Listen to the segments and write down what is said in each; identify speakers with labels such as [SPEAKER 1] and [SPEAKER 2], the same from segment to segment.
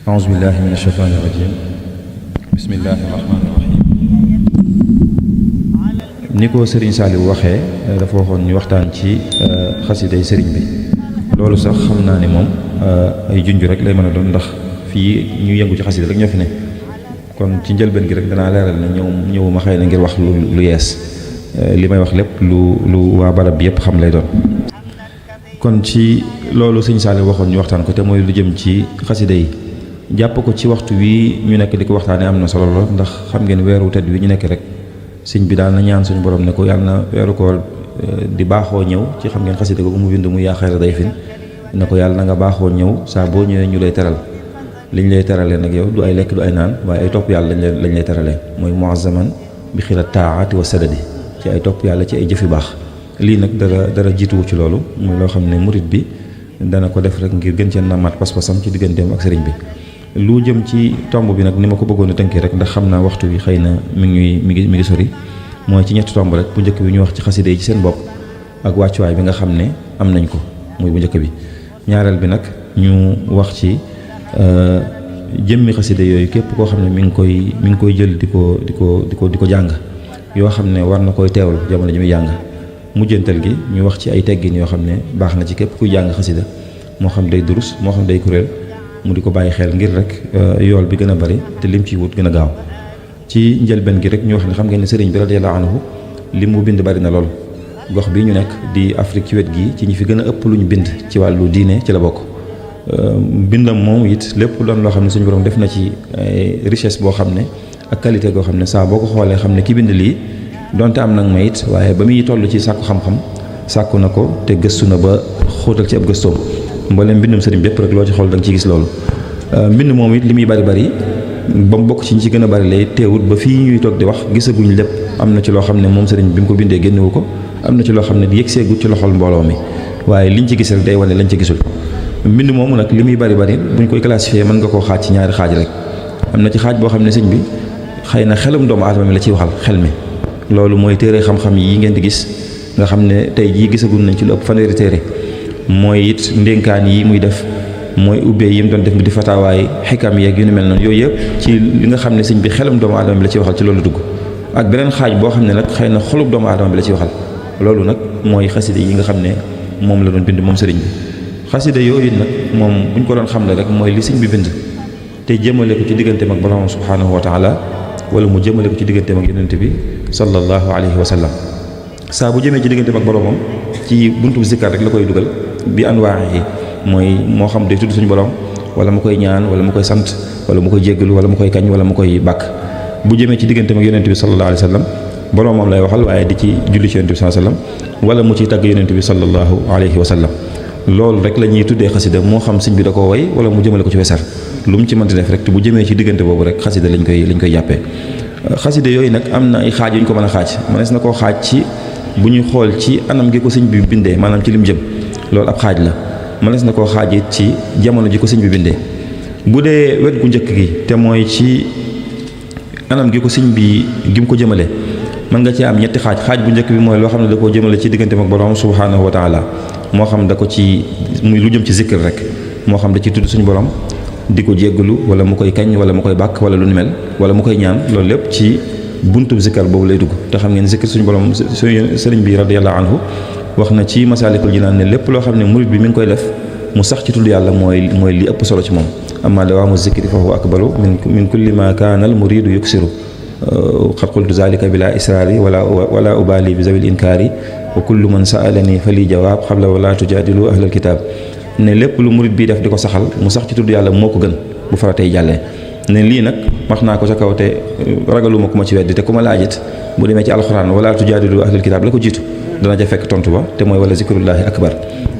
[SPEAKER 1] أعوذ بالله من الشيطان الرجيم بسم الله الرحمن الرحيم ni ko Serigne Saliou waxee dafa waxoon ñu waxtaan ci xasiday Serigne bi loolu sax xam naa ne moom ay junj rek lay mën a doon ndax fii ñu yëngu ci xasida rek ñoo fi ne kon ci njëlbeen gi rek danaa leeral ne ñëwuma xëy na ngir wax lu yees li may wax lépp lu waa barab bi yëpp xam lay doon. kon ci loolu Serigne Saliou waxoon ñu waxtaan ko te mooy lu jëm ci xasida yi jàpp ko ci waxtu wi ñu nekk di ko waxtaanee am na solo lool ndax xam ngeen weeru tedd wi ñu nekk rek. sëñ bi daal na ñaan suñu borom ne ko yàlla na weeru koor di baaxoo ñëw ci xam ngeen xasida ko mu bind mu yaa xayra dayfin ne ko yàlla na nga baaxoo ñëw saa boo ñëwee ñu lay teral liñ lay teralee nag yow du ay lekk du ay naan waaye ay topp yàlla lañ lay teralee mooy muazzaman bi xirat taati wa sadadi ci ay topp yàlla ci ay jëf yu baax lii nag dara jiituwu ci loolu muy loo xam ne murit bi dana ko def rek ngir gën cee namaat pas-pasam ci digganteem ak sëriñ bi lu jëm ci tomb bi nag ni ma ko bëggoon a tënkee rek ndax xam naa waxtu bi xëy na mi ngi sori mooy ci ñetti tomb rek bu njëkk bi ñu wax ci xasida yi ci seen bopp ak wàccuwaay bi nga xam ne am nañ ko muy bu njëkk bi ñaareel bi nag ñu wax ci jëmmi xasida yooyu képp koo xam ne mi ngi koy jël di ko jàng yoo xam ne war na koy teewlu jamono ji muy jàng mujjantal gi ñu wax ci ay teggin yoo xam ne baax na ci képp kuy jàng xasida moo xam day durus moo xam day kuréel mu di ko bàyyi xel ngir rek yool bi gën a bari te lim ci wut gën a gaaw ci njëlbeen gi rek ñu wax ne xam ngeen ne sëriñ bi radiyallahu anhu li mu bind bari na lool gox bi ñu nekk di Afrique ci wet gi ci ñi fi gën a ëpp lu ñu bind ci wàllu diine ci la bokk bindam moom it lépp doon loo xam ne suñu borom def na ci richesse boo xam ne ak qualité goo xam ne saa boo ko xoolee xam ne ki bind lii donte am nag mayit waaye ba muy toll ci sàkku xam-xam sàkku na ko te gëstu na ba xóotal ci ab gëstoom mboolem mbindum sëriñ bépp rek loo ci xool da nga ciy gis loolu mbind moom it li muy bari ba mu bokk ci ñi ci gën a bari lay teewut ba fii ñuy toog di wax gisaguñ lépp am na ci loo xam ne moom sëriñ bi mu ko bindee génnewu ko am na ci loo xam ne yëg seegut ci loxol mbooloo mi waaye liñ ci gis rek day wane lañ ci gisul mbind moomu nag li muy bari buñ koy classifier mën nga koo xaaj ci ñaari xaaj rek am na ci xaaj boo xam ne sëñ bi xëy na xelum doomu aadama mi la ciy waxal xel mi loolu mooy téere xam-xam yi ngeen di gis nga xam ne tey jii gisaguñ nañ ci lu ëpp fanweeri téere mooy it ndénkaan yi muy def mooy ubbee yi mu doon def di fataawaay xikam yeeg yu ni mel noonu yooyu yëpp ci li nga xam ne sëñ bi xelum doomu aadama bi la ci waxal ci loolu dugg ak beneen xaaj boo xam ne nag xëy na xolub doomu aadama bi la ci waxal loolu nag mooy xasida yi nga xam ne moom la doon bind moom sëriñ bi xasida yooyu nag moom bu ñu ko doon xam ne rek mooy li sëñ bi bind te jëmale ko ci digganteem ak borom subhanahu wa taala wala mu jëmale ko ci digganteem ak yonent bi sallallahu alayhi wa sallam saa bu jëmee ci digganteem ak boromam ci buntu zikkar rek la koy dugal bi anwaahi mooy moo xam day tudd suñu borom wala mu koy ñaan wala mu koy sant wala mu koy jéggalu wala mu koy kañ wala mu koy bàkk bu jëmee ci digganteem ak yonent bi sallallahu alayhi wa sallam boromam lay waxal waaye di ci julli ci yonent bi sallallahu alayhi wa sallam wala mu ciy tagg yonent bi sallallahu alayhi wa sallam loolu rek la ñuy tuddee xasida moo xam sëñ bi da koo way wala mu jëmale ko ci wesar lu mu ci mënti def rek te bu jëmee ci diggante boobu rek xasida lañ koy jàppee xasida yooyu nag am na ay xaaj yu ñu ko mën a xaaj mënees na koo xaaj ci bu ñuy xool ci anam gi ko sëñ bi bindee maanaam ci lim jëm loolu ab xaaj la mënees na koo xaaj it ci jamono ji ko sëñ bi bindee bu dee wet gu njëkk gi te mooy ci anam gi ko sëñ bi gi mu ko jëmale mën nga ci am ñetti xaaj bu njëkk bi mooy loo xam ne da koo jëmale ci digganteem ak borom subhanahu wa taala moo xam da ko ci muy lu jëm ci zikr rek moo xam da ci tudd suñu borom di ko jéggalu wala mu koy kañ wala mu koy bàkk wala lu ni mel wala mu koy ñaan loolu lépp ci buntu zikr boobu lay dugg te xam ngeen zikr suñu borom sëriñ bi radiyallahu anhu wax na ci masaalikul jinaan ne lépp loo xam ne murid bi mi ngi koy def mu sax ci tudd yàlla mooy li ëpp solo ci moom amma dawaamu zikri fa huwa akbaru min kulli ma kaana al muridu yuksiru qad qultu zalika bila israari wala ubali bi zawil inkaari wa kullu man saalani fa li jawaab xabla wala tujaadilu ahlal kitaab ne lépp lu murid bi def di ko saxal mu sax ci tudd yàlla moo ko gën bu faratay jàllee ne lii nag wax naa ko ca kaw te ragaluma ku ma ci weddi te ku ma laajit bu demee ci alxuraan wala tujaadilu ahlal kitaab la ko jiitu dana ja fekk tontu ba te mooy wala zikrullahi akbar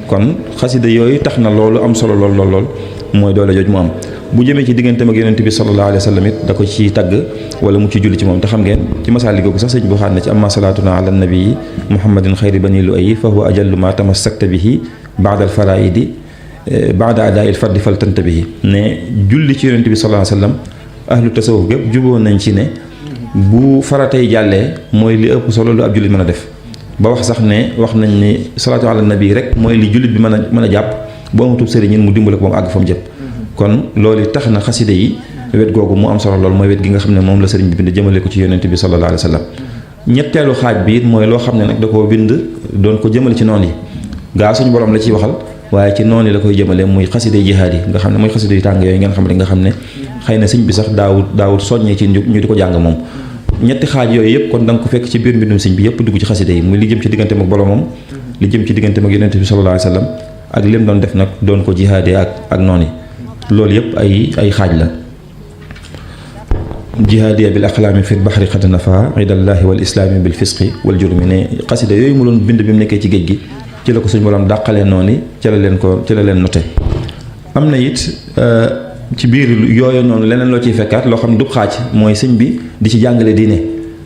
[SPEAKER 1] kon xasida yooyu tax na loolu am solo lool mooy doole jooj mu am bu jëmee ci digganteem ak yonent bi sallallahu alayhi wa sallam it da ko ci tagg wala mu ci julli ci moom te xam ngeen ci masaal googu sax sëñ bu xaat na ci amma salaatuna ala nabii muhammadin xayri bani lu ay fa huwa ajallu ma tamassakta bihi baada al faraidi baada adaa il fardi faltanta bihi ne julli ci yonent bi sallallahu alayhi wa sallam ahlu tasawuf gépp juboo nañ ci ne bu faratay jàllee mooy li ëpp solo lu ab jullit mën a def ba wax sax ne wax nañ ni salaatu ala nabi rek mooy li jullit bi mën a jàpp boo amutub sëriñ mu dimbale ko ba mu àgg fa mu jëm kon loolu tax na xasida yi wet googu mu am solo lool mooy wet gi nga xam ne moom la sëriñ bi bind jëmale ko ci yonent bi sallallahu alayhi wa sallam ñetteelu xaaj bi it mooy loo xam ne nag da koo bind doon ko jëmale ci noon yi gaa suñu borom la ciy waxal waaye ci noonu la koy jëmale muy xasida jihaad yi nga xam ne mooy xasida yu tàng yooyu ngeen xam ne xëy na sëñ bi sax daawut soññee ci ñu di ko jàng moom ñetti xaaj yooyu yëpp kon da nga ko fekk ci biir mbindum sëñ bi yëpp dugg ci xasida yi muy li jëm ci digganteem ak boromam li jëm ci digganteem ak yonent bi sallallahu alayhi wa sallam ak lim doon def nag doon ko jihaadee ak noonu yi loolu yëpp ay xaaj la jihaadiya bil aqlaami fi bahri qad nafa idallahi wal islaami bil fisqi wal jurmi ne xasida yooyu mu doon bind bi mu nekkee ci géej gi ci la ko suñu borom dàqalee noonu ci la leen noté am na it ci biir yooyu noonu leneen loo ciy fekkaat loo xam ne du xaaj mooy sëñ bi di ci jàngale diine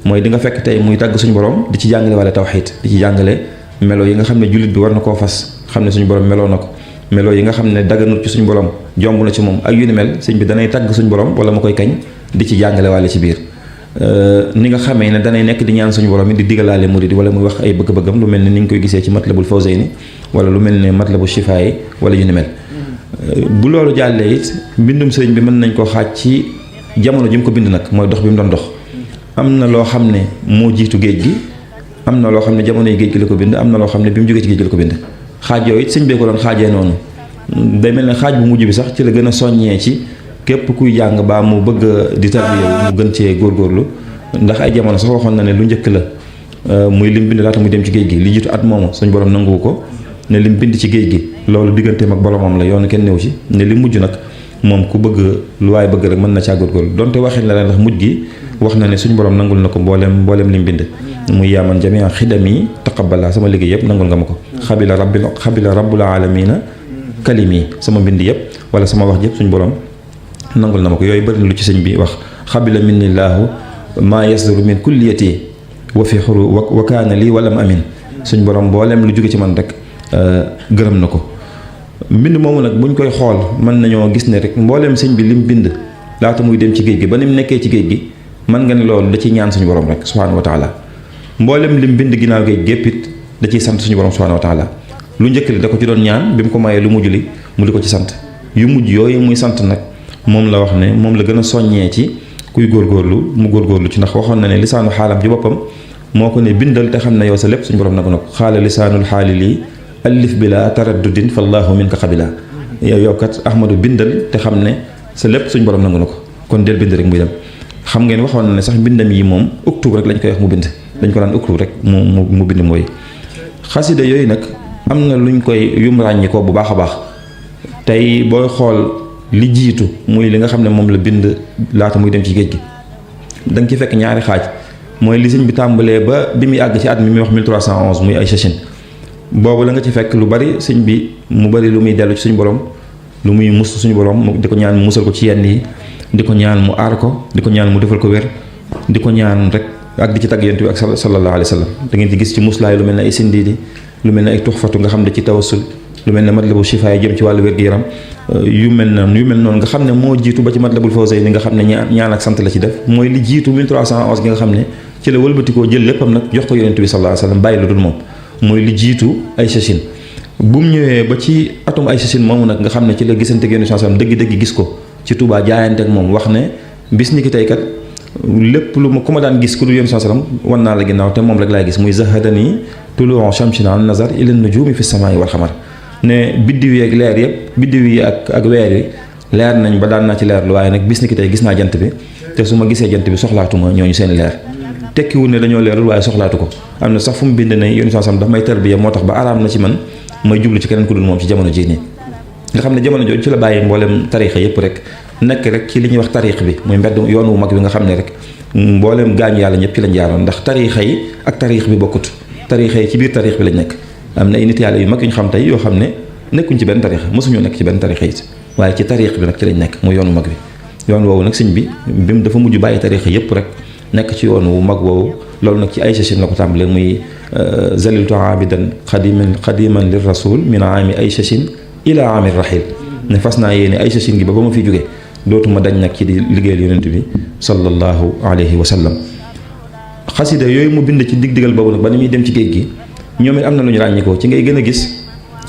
[SPEAKER 1] mooy di nga fekk tey muy tàgg suñu borom di ci jàngale wala tawxiid di ci jàngale melo yi nga xam ne jullit bi war na koo fas xam ne suñu borom meloo na ko melo yi nga xam ne daganut ci suñu borom jomb na ci moom ak yu ni mel sëñ bi danay tàgg suñu borom wala ma koy kañ di ci jàngale wàlle ci biir ni nga xamee ne danay nekk di ñaan suñu borom di digalaale murid wala muy wax ay bëgg-bëggam lu mel ne ni nga koy gisee ci matlabul fawzayni wala lu mel ne matlabu shifaayi wala yu ni mel bu loolu jàllee it mbindum sëriñ bi mën nañ ko xaaj ci jamono ji mu ko bind nag mooy dox bi mu doon dox am na loo xam ne moo jiitu géej gi am na loo xam ne jamono yi géej gi la ko bind am na loo xam ne bi mu jógee ci géej gi la ko bind xaaj yooyu it sëñ bee ko doon xaajee noonu day mel ne xaaj bu mujj bi sax ci la gën a soññee ci képp kuy jàng baa mu bëgg di tarbiya mu gën cee góorgóorlu ndax ay jamono sax waxoon na ne lu njëkk la muy lim bind laata muy dem ci géej gi li jiitu at moomu suñ borom nanguwu ko ne lim bind ci géej gi loolu digganteem ak boromam la yoonu kenn néew ci ne li mujj nag moom ku bëgg lu waay bëgg rek mën na caa góorgóorlu donte waxin la ndax mujj gi wax na ne suñ borom nangul na ko mboolem lim bind muy yaaman jamia xidami taqabbala sama liggéey yëpp nangul nga ma ko xabila rabbul alamina kalimi sama mbind yëpp wala sama wax yëpp suñ borom nangul na ma ko yooyu bëri na lu ci sëñ bi wax xabila minnillaahu maa yasduru min kulliyati wa fi xuru wa kaana lii walam amin suñ borom mboolem lu jóge ci man rek gërëm na ko mbind moomu nag buñ koy xool mën nañoo gis ne rek mboolem sëñ bi lim bind laata muy dem ci géej gi ba ni mu nekkee ci géej gi mën nga ne loolu da ciy ñaan suñu borom rek subhaanahu wa taala mboolem lim bind ginnaaw géej gépp it da ciy sant suñu borom subhaanahu wa taala lu njëkk li da ko ci doon ñaan bi mu ko mayee lu mujj li mu di ko ci sant yu mujj yooyu muy sant nag moom la wax ne moom la gën a soññee ci kuy góorgóorlu mu góorgóorlu ci ndax waxoon na ne lisaanu xaalam ci boppam moo ko ne bindal te xam ne yow sa lépp suñu borom na ko xaala lisaanul xaali lii alif bi la taraddudin fallaahu minka xabila yow kat ahmadu bindal te xam ne sa lépp suñu borom nangu na ko kon del bind rek muy dem xam ngeen waxoon na ne sax mbindam yi moom uktub rek lañ koy wax mu bind dañ ko daan uktub rek mu bind mooy xasida yooyu nag am na luñ koy yum ràññi ko bu baax a baax tey booy xool li jiitu muy li nga xam ne moom la bind laata muy dem ci géej gi da nga ci fekk ñaari xaaj mooy li sëñ bi tàmbalee ba bi muy àgg ci at mi muy wax 1311 muy ay session boobu la nga ci fekk lu bari sëñ bi mu bari lu muy dellu ci suñu borom lu muy mus suñu borom di ko ñaan mu musal ko ci yenn yi di ko ñaan mu aar ko di ko ñaan mu defal ko wér di ko ñaan rek ak di ci tagg yonent bi ak sallallahu alayhi wa sallam da ngeen ci gis ci muslaay lu mel ne ay sindiidi lu mel ne ay tuxfatu nga xam ne ci tawassul lu mel ne matlabu shifa yi jëm ci wàllu wér-gu-yaram yu mel noonu nga xam ne moo jiitu ba ci matlabul fawzayni nga xam ne ñaan ak sant la ci def mooy li jiitu 1311 gi nga xam ne ci la wëlbatikoo jël léppam nag jox ko yonent bi sallallahu alayhi wa sallam bàyyi lu dul moom mooy li jiitu ay session bu mu ñëwee ba ci atum ay session moomu nag nga xam ne ci la gisante ak yonent bi sallallahu alayhi wa sallam dëgg-dëgg gis ko ci Touba jaayante ak moom wax ne bis ni ki tey kat lépp lu ma ku ma daan gis ku dul yonent bi sallallahu alayhi wa sallam wan naa la ginnaaw te moom rek laay gis muy zahadani tuluu shamsina an nazar ila nujumi fi samaa'i wal xamar ne biddiw yi ak leer yëpp biddiw yi ak weer yi leer nañ ba daan naa ci leerlu waaye nag bis ni ki tey gis naa jant bi te su ma gisee jant bi soxlaatuma ñooñu seen leer tekkiwul ne dañoo leerul waaye soxlaatu ko am na sax fu mu bind ne yonent sallallahu alayhi wasallam daf may tarbiya moo tax ba araam na ci man may jublu ci keneen ku dul moom ci jamono jii nii nga xam ne jamono jooju ci la bàyyi mboolem tariixa yëpp rek nekk rek ci li ñuy wax tariix bi muy mbedd yoon wu mag bi nga xam ne rek mboolem gaañu yàlla ñëpp ci lañ jaaroon ndax tariixa yi ak tariix bi bokkut tariixa yi ci biir tariix bi lañ nekk am na ay nit yàlla yu mag yu ñu xam tey yoo xam ne nekkuñ ci benn tariixa mosuñoo nekk ci benn tariixa it waaye ci tariix bi nag ci lañ nekk muy yoon wu mag bi yoon woowu nag sëñ bi mu dafa mujj bàyyi tariixa yëpp rek nekk ci yoon wu mag woowu loolu nag ci ay session la ko tàmbalee muy zaliltu abidan xadiman lir rasul min aami ay session ila aami rahil ne fas naa yéene ay session gi ba ma fi jógee dootuma dañ nag ci di liggéeyal yonent bi sallallahu alayhi wa sallam xasida yooyu mu bind ci dig-digal boobu nag ba ni muy dem ci géej gi ñoom it am na lu ñu ràññikoo ci ngay gën a gis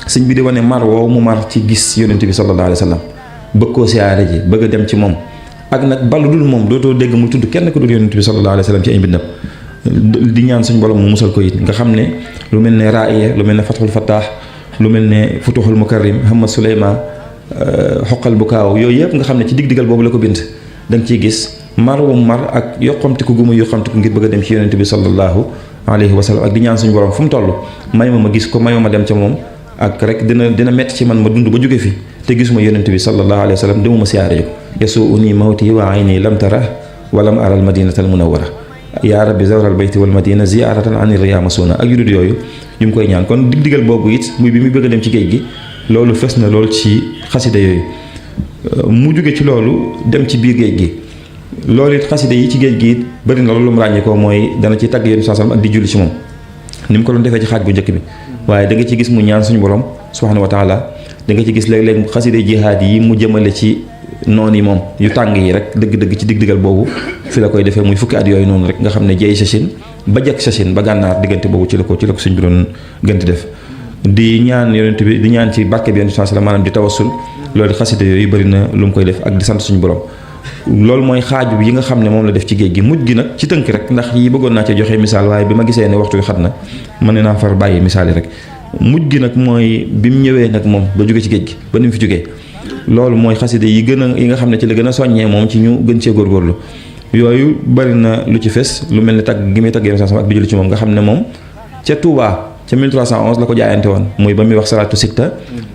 [SPEAKER 1] sëñ bi di wane mar woowu mu mar ci gis yonent bi sallallahu alayhi wa sallam bëgg koo siyaare ji bëgg a dem ci moom ak nag balu dul moom dootoo dégg mu tudd kenn ko dul yonent bi sallallahu alayhi wa sallam ci ay mbindam di ñaan suñu borom mu musal ko it nga xam ne lu mel ne Raaya lu mel ne Fathul Fattah lu mel ne Futuhul Mukarrim Hamad Suleyman xoqal bu kaaw yooyu yëpp nga xam ne ci dig-digal boobu la ko bind da nga ciy gis mar wu mar ak yoqamtiku gu mu yoqamtiku ngir bëgg a dem ci yonent bi sallallahu alayhi wa sallam ak di ñaan suñu borom fu mu toll may ma gis ko may ma dem ca moom ak rek dina metti ci man ma dund ba jóge fi te gisuma yonent bi sallallahu alayhi wa sallam demuma siyaare ko yasuuni mawti wa ayni lam tara wa lam ara al madinata al munawwara yaa rabbi zawral bayti wal madina ziaratan an riya masuna ak yudut yooyu ñu ngi koy ñaan kon dig-digal boobu it muy bi muy bëgg a dem ci géej gi loolu fes na lool ci xasida yooyu mu jóge ci loolu dem ci biir géej gi loolu it xasida yi ci géej gi it bëri na loolu lu mu ràññee ko mooy dana ci tagg yonent sallam ak di julli ci moom ni mu ko doon defee ci xaaj bu njëkk bi waaye da nga ci gis mu ñaan suñu borom subhanahu wa taala da nga ci gis léeg-léeg xasida jihaad yi mu jëmale ci noon yi moom yu tàng yi rek dëgg-dëgg ci dig-digal boobu fi la koy defee muy fukki at yooyu noonu rek nga xam ne jeey sachin ba jekk sachin ba gànnaar diggante boobu ci la ko suñ bi doon gën di def di ñaan yonent bi di ñaan ci barke bi yonent sallam maanaam di tawassul loolu xasida yooyu bëri na lu mu koy def ak di sant suñu borom loolu mooy xaaju yi nga xam ne moom la def ci géej gi mujj gi nag ci tënk rek ndax yi bëggoon naa ci joxe misaal waaye bi ma gisee ne waxtu wi xat na mën naa far bàyyi misaal yi rek mujj gi nag mooy bi mu ñëwee nag moom ba jóge ci géej gi ba ni mu fi jógee loolu mooy xasida yi gën a yi nga xam ne ci la gën a soññee moom ci ñu gën cee góorgóorlu yooyu bari na lu ci fes lu mel ne tagg gi muy tagg yonent ak di julli ci moom nga xam ne moom ca Touba ca 1311 la ko jaayante woon muy ba muy wax salaatu sitta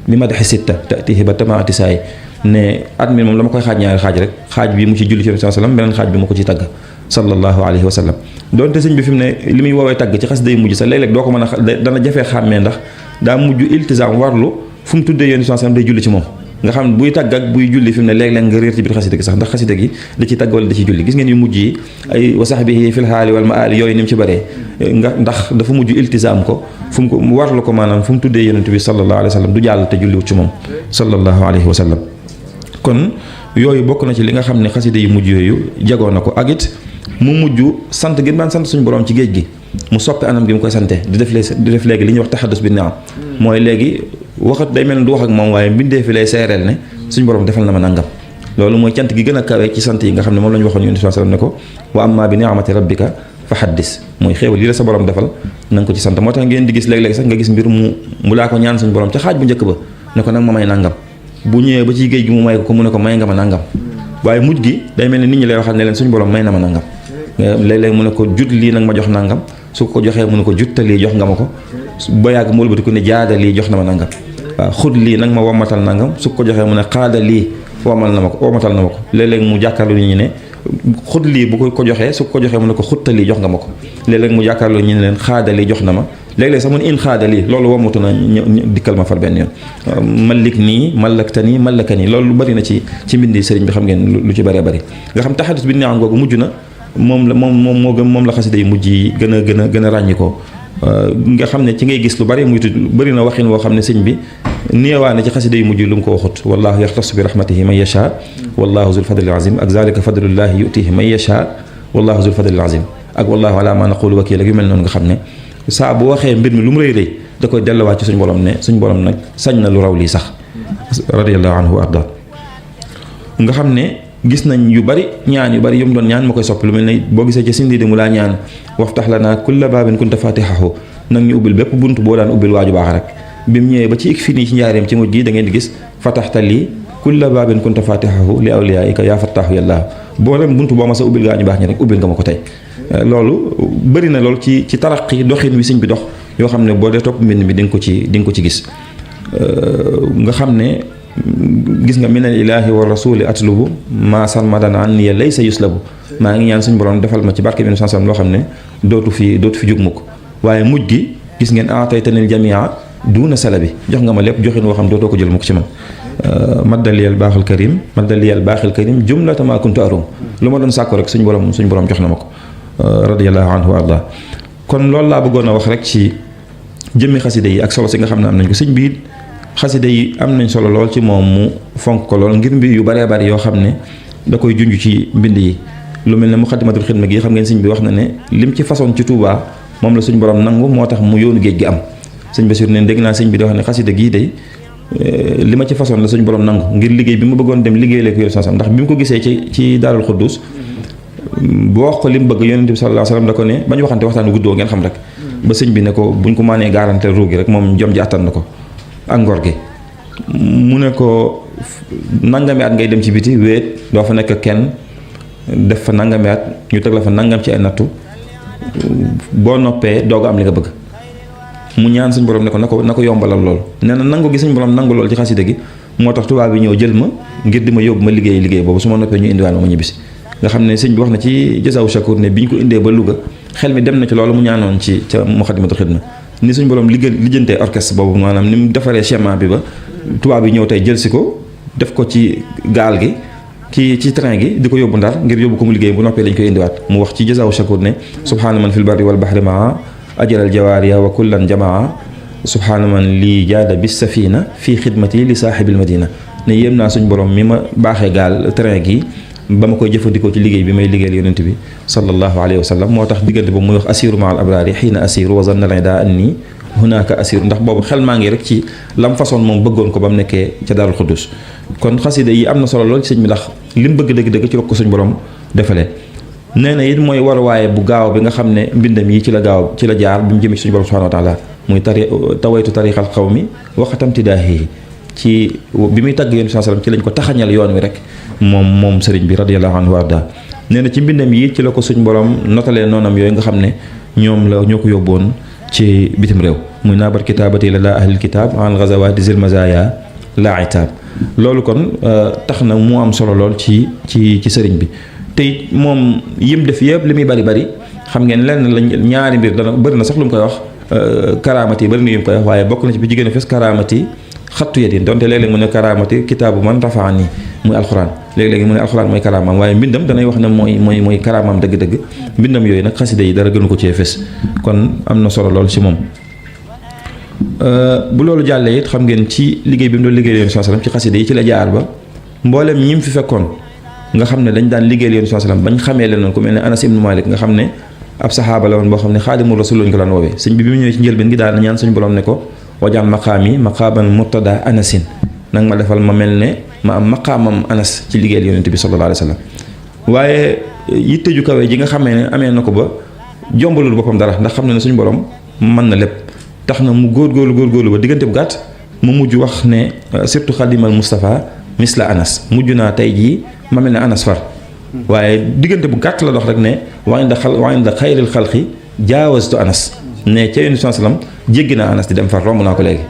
[SPEAKER 1] bi ma dexe sitta tatihi ba tamaati saay ne at mi moom la ma koy xaaj ñaari xaaj rek xaaj bi mu ci julli ci yonent sallam beneen xaaj bi ma ko ci tagg sallallahu alayhi wa sallam donte sëñ bi fi mu ne li muy woowee tagg ci xasida yu mujj sax léeg-léeg doo ko mën a dana jafee xàmmee ndax daa mujj iltizaam warlu fu mu tuddee yonent sallam day julli ci moom nga xam ne buy tagg ak buy julli fi mu ne léeg-léeg nga réer ci biir xasida gi sax ndax xasida gi da ci tagg wala da ci julli gis ngeen yu mujj yi ay wa sahbihi fil haali wal maali yooyu ni mu ci bëree ndax dafa mujj iltizaam ko fu mu ko warlu ko maanaam fu mu tuddee yonent bi sallallahu alayhi wa sallam du jàll te julliwut ci moom sallallahu alayhi wa sallam kon yooyu bokk na ci li nga xam ne xasida yu mujj yooyu jagoo na ko ak it mu mujj sant gi daan sant suñu borom ci géej gi mu soppi anam gi mu koy sante di def léegi li ñuy wax taxaddus bi ni'am mooy léegi waxat day mel ne du wax ak moom waaye mbindee fi lay seereel ne suñu borom defal na ma nangam loolu mooy cant gi gën a kawe ci sant yi nga xam ne moom la ñu waxoon yonent sallallahu alayhi wasallam ne ko wa amma bi ni'mati rabbika fa haddis mooy xéewal yi la sa borom defal na nga ko ci sant moo tax ngeen di gis léeg-léeg sax nga gis mbir mu laa ko ñaan suñu borom ca xaaj bu njëkk ba ne ko nag ma may nangam bu ñëwee ba ci géej gi mu may ko mu ne ko may nga ma nangam waaye mujj gi day mel ne nit ñi lay waxal ne leen suñu borom may na ma nangam léeg-léeg mu ne ko jut lii nag ma jox nangam su ko joxee mu ne ko jutta lii jox nga ma ko ba yàgg mu wëlbati ko ne jaada lii jox na ma nangam waaw xud lii nag ma womatal nangam su ko joxee mu ne xaada lii womatal na ma ko léeg-léeg mu jàkkaarloo nit ñi ne xud lii bu ko joxee su ko joxee mu ne ko xutta lii jox nga ma ko léeg-léeg mu jàkkaarloo ñu ne leen xaada lii jox na ma léeg-léeg sax mu ne in xaada lii loolu womatu na dikkal ma far benn yoon malik nii malakta nii malaka nii loolu lu bari na ci mbindi sëriñ bi xam ngeen lu ci bëree bëri nga xam taxadus bi neexam googu mujj na moom la xasida yi mujj yi gën a ràññi ko nga xam ne ci ngay gis lu bari muy tudd bëri na waxin woo xam ne sëñ bi néewaane ci xasida yu mujj lu mu ko waxut wallahu yaxtasu bi rahmatihi man yasha wallahu zul fadlil azim ak zalika fadlullahi yutihi man yasha wallahu zul fadlil azim ak wallahu ala ma naqulu wakil ak yu mel noonu nga xam ne saa bu waxee mbir mi lu mu rëy rëy da koy delluwaat ci suñu borom ne suñu borom nag sañ na lu raw lii sax radiyallahu anhu wa arda nga xam ne gis nañ yu bari ñaan yu bari yu mu doon ñaan ma koy soppi lu mel ne boo gisee ci sindi di mu laa ñaan waftax lana kulla baabin kunta fatihahu nag ñu ubbil bépp bunt boo daan ubbil waaju baax rek bi mu ñëwee ba ci ik fi nii ci njaareem ci mujj gi da ngeen di gis fataxta lii kulla baabin kunta fatihahu li awliyaika yaa fattahu yàlla boo dem bunt boo ma sa ubbil gaa ñu baax ñi rek ubbil nga ma ko tey loolu bëri na lool ci taraqi doxin wi sëñ bi dox yoo xam ne boo dee topp mbind mi di nga ko ci gis nga xam ne gis nga minal ilaahi wa rasuli atlubu maa sarmadan anniya laysa yuslabu maa ngi ñaan suñu borom defal ma ci barke bi sallallahu alayhi wasallam loo xam ne dootu fi jug mukk waaye mujj gi gis ngeen ataytanil jamia duuna salabi jox nga ma lépp joxin woo xam dootoo ko jël mukk ci man maddaliyal baaxil karim jumlata ma kuntu arum lu ma doon sàkko rek suñu borom jox na ma ko radiyallahu anhu wa arda kon loolu laa bëggoon a wax rek ci jëmmi xasida yi ak solo si nga xam ne am nañ ko sëñ bi xasida yi am nañ solo lool ci moom mu fonk ko lool ngir mbir yu baree bari yoo xam ne da koy junj ci mbind yi lu mel ne muxaddimatul xidma gi xam ngeen sëñ bi wax na ne lim ci façon ci Touba moom la suñ borom nangu moo tax mu yoonu géej gi am sëñ Basiru ne dégg naa sëñ bi di wax ne xasida gii day li ma ci façon la suñu borom nangu ngir liggéey bi ma bëggoon dem liggéey la ko yonent sallam ndax bi mu ko gisee ci Daarul Xuddus bu wax ko li mu bëgg yonent bi sallallahu alayhi wasallam da ko ne bañ waxante waxtaan guddoo ngeen xam rek ba sëñ bi ne ko buñ ko maanee garanté ruu gi rek moom jom ji attan na ko ak ngor gi mu ne ko nangami at ngay dem ci biti wéet doo fa nekk kenn def fa nangami at ñu teg la fa nangam ci ay nattu boo noppee doog am li nga bëgg mu ñaan suñu borom ne ko na ko yombalal lool nee na nangu gi suñu borom nangu lool ci xasida gi moo tax tubaab bi ñëw jël ma ngir di ma yóbbu ma liggéey boobu su ma noppee ñu indiwaat ma ñibbisi nga xam ne sëñ bi wax na ci Jazaawu Shakuur ne bi ñu ko indee ba Louga xel mi dem na ci loolu mu ñaanoon ci ca Muxaddamatul Xidma ni suñu borom lijjantee orchestre boobu maanaam ni mu defaree schéma bi ba tubaab bi ñëw tey jël si ko def ko ci gaal gi ci train gi di ko yóbbu Ndar ngir yóbbu ko mu liggéey bu noppee lañ koy indiwaat mu wax ci Jazaawu Shakuur ne subhaana man fil barri wal bahri maa ajalal jawaariya wa kullan jamaa subhaana man lii jaada bis safina fii xidmati li saaxibil madina ne yéem naa suñ borom mi ma baaxee gaal train gi ba ma koy jëfandikoo ci liggéey bi may liggéeyal yonent bi sallallahu alayhi wa sallam moo tax diggante boobu muy wax asiru ma al abraari xiina asiru wa zanna daa anni hunaka asiru ndax boobu xel maa ngi rek ci lam façon moom bëggoon ko ba mu nekkee ca Daarul Xuddus kon xasida yi am na solo lool ci sëñ bi ndax li mu bëgg dëgg-dëgg ci la ko suñ borom defalee nee na it mooy waruwaaye bu gaaw bi nga xam ne mbindam yi ci la jaar bi mu jëmee ci suñu borom subhanahu wa taala muy tawaytu tariqal qawmi waxatam tidaahi ci bi muy tàgg yoon sallam ci lañ ko taxañal yoon wi rek moom sëriñ bi radiyallahu anhu warda nee na ci mbindam yi ci la ko suñ borom notalee noonam yooyu nga xam ne ñoo ko yóbboon ci bitim réew muy naabar kitaabati la daa ahlil kitaab an ghazawaati zil mazaya la itaab loolu kon tax na mu am solo lool ci sëriñ bi te it moom yim def yëpp li muy bari xam ngeen lenn lañ ñaari mbir dana bëri na sax lu mu koy wax karaamati bëri na yu mu koy wax waaye bokk na ci bi jigéen a fes karaamati xattu yadin donte léeg-léeg mu ne karaamati kitaabu man rafaani muy alxuraan léeg-léegi mu ne alxuraan mooy karaamam waaye mbindam danay wax ne mooy karaamam dëgg-dëgg mbindam yooyu nag xasida yi dara gënu ko cee fes kon am na solo lool ci moom bu loolu jàllee it xam ngeen ci liggéey bi mu doon liggéey yoon sallam ci xasida yi ci la jaar ba mboolem ñi mu fi fekkoon nga xam ne dañ daan liggéeyal yoon sallam bañ xamee leen noonu ku mel ne Anas ibnu Malik nga xam ne ab saxaaba la woon boo xam ne xaadimu rasul lañ ko daan woowee sëñ bi mu ñëwee ci njëlbeen gi daan ñaan suñu borom ne ko wajaan maqaami maqaaman murtada anasin nanga ma defal ma mel ne ma am maqaamam Anas ci liggéeyal yonent bi sallallahu alayhi wa sallam waaye yitte ju kawe ji nga xamee ne amee na ko ba jombalul boppam dara ndax xam ne ne suñu borom mën na lépp tax na mu góorgóorlu ba diggante bu gàtt mu mujj wax ne surtout xadimal Moustapha misla Anas mujj naa tey jii ma mel ne Anas far waaye diggante bu gàtt la dox rek ne wa inda xayril xalqi jaawastu Anas ne ca yonent sallam jéggi naa Anas di dem far romb naa ko léegi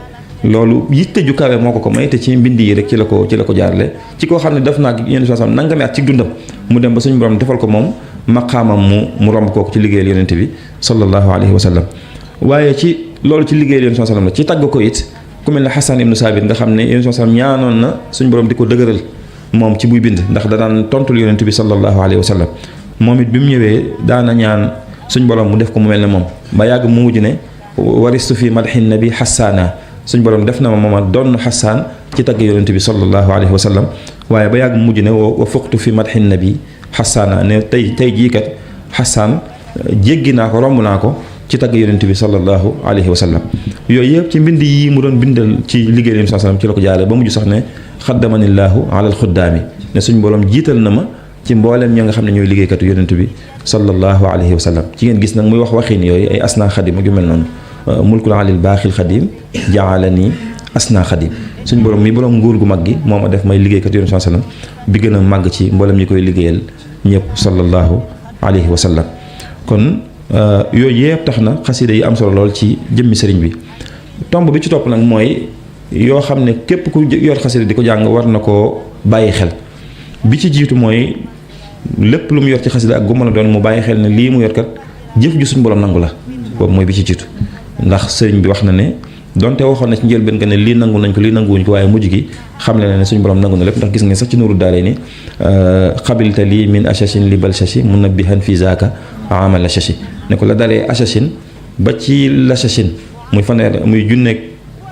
[SPEAKER 1] loolu yitte ju kawe moo ko may te ci mbind yi rek ci la ko jaarale ci koo xam ne def naa yonent sallam nangami at ci dundam mu dem ba suñu borom defal ko moom maqaamam mu romb kooku ci liggéeyal yonent bi sallallahu alayhi wa sallam waaye ci loolu ci liggéeyal yonent sallam la ci tagg ko it ku mel ne Xasan ibnu Saabit nga xam ne yonent sallam ñaanoon na suñu borom di ko dëgëral moom ci buy bind ndax da daan tontul yonent bi sallallahu alayhi wa sallam moom it bi mu ñëwee daana ñaan suñ borom mu def ko mu mel ne moom ba yàgg mu mujj ne waristu fi madhin nabi xasaana suñ borom def na ma mooma doon xasaan ci tagg yonent bi sallallahu alayhi wa sallam waaye ba yàgg mu mujj ne wa fuqtu fi madhin nabi xasaana ne tey jii kat xasaan jéggi naa ko romb naa ko ci tagg yonent bi sallallahu alayhi wa sallam yooyu yëpp ci mbind yi mu doon bindal ci liggéey yonent bi sallam ci la ko jaaree ba mujj sax ne xaddamanillahu alal xuddaami ne suñ borom jiital na ma ci mboolem ña nga xam ne ñooy liggéeykatu yonent bi sallallahu alayhi wa sallam ci ngeen gis nag muy wax waxin yooyu ay asna xadim ak yu mel noonu mulkul alil baaxil xadim jaalani asna xadim suñ borom mi borom nguur gu mag gi moo ma def may liggéeykat yonent bi sallam bi gën a màgg ci mboolem ñi koy liggéeyal ñëpp sallallahu alayhi wa sallam kon yooyu yëpp tax na xasida yi am solo lool ci jëmmi sëriñ bi tomb bi ci topp nag mooy yoo xam ne képp ku yor xasida di ko jàng war na koo bàyyi xel bi ci jiitu mooy lépp lu mu yor ci xasida ak gu mën a doon mu bàyyi xel ne lii mu yor kat jëf ju suñu borom nangu la boobu mooy bi ci jiitu ndax sëriñ bi wax na ne donte waxoon na ci njëlbeen nga ne lii nangu nañ ko lii nanguwuñ ko waaye mujj gi xam le ne suñu borom nangu na lépp ndax gis nga sax ci nuuru daale ni xabilta lii min achachin li bal chachi munabbihan fi zaaka amal achachi ne ko la dalee achachin ba ci lachachin muy fanweer muy junneeg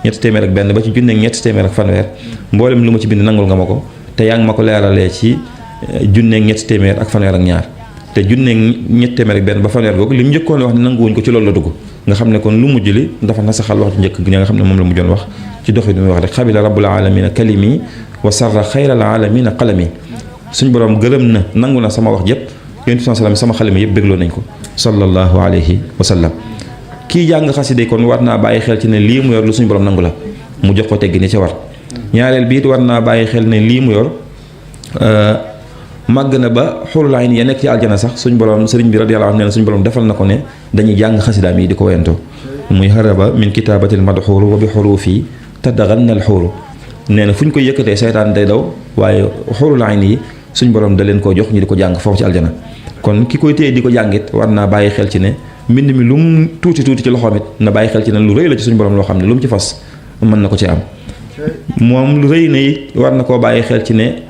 [SPEAKER 1] ñetti téeméer ak benn ba ci junneeg ñetti téeméer ak fanweer mboolem lu ma ci bind nangul nga ma ko te yaa ngi ma ko leeralee ci junneeg ñetti téeméer ak fanweer ak ñaar te junne ñett téeméer ak benn ba fanweer googu li mu njëkkoon wax ne nanguwuñ ko ci loolu la dugg nga xam ne kon lu mujj li dafa nasaxal wax ci njëkk gi nga xam ne moom la mujjoon wax ci dox yi muy wax rek xabila rabbul alamina kalimi wa sarra xayral alamina qalami suñ borom gërëm na nangu na sama wax jëpp yonent bi sallam sama xalima yëpp bégloo nañ ko sallallahu alayhi wa sallam kii jàng xasida kon war naa bàyyi xel ci ne lii mu yor lu suñu borom nangu la mu jox ko teggi ni ca war ñaareel bi it war naa bàyyi xel ne lii mu yor màgg na ba xurul ayn ya nekk ci aljana sax suñ borom sëriñ bi radiyallahu anhu nee na suñu borom defal na ko ne dañuy jàng xasidaam yi di ko wayantoo muy haraba min kitaabatil madxuuru wa bi xuruufi tadaganna al xuuru nee na fu ñu koy yëkkatee seytaan day daw waaye xurul ayn yi suñ borom da leen koo jox ñu di ko jàng foofu ci aljana kon ki koy téye di ko jàngit war naa bàyyi xel ci ne mbind mi lu mu tuuti tuuti ci loxoom it na bàyyi xel ci ne lu rëy la ci suñu borom loo xam ne lu mu ci fas mën na ko ci am moom lu rëy na it war na koo bàyyi xel ci ne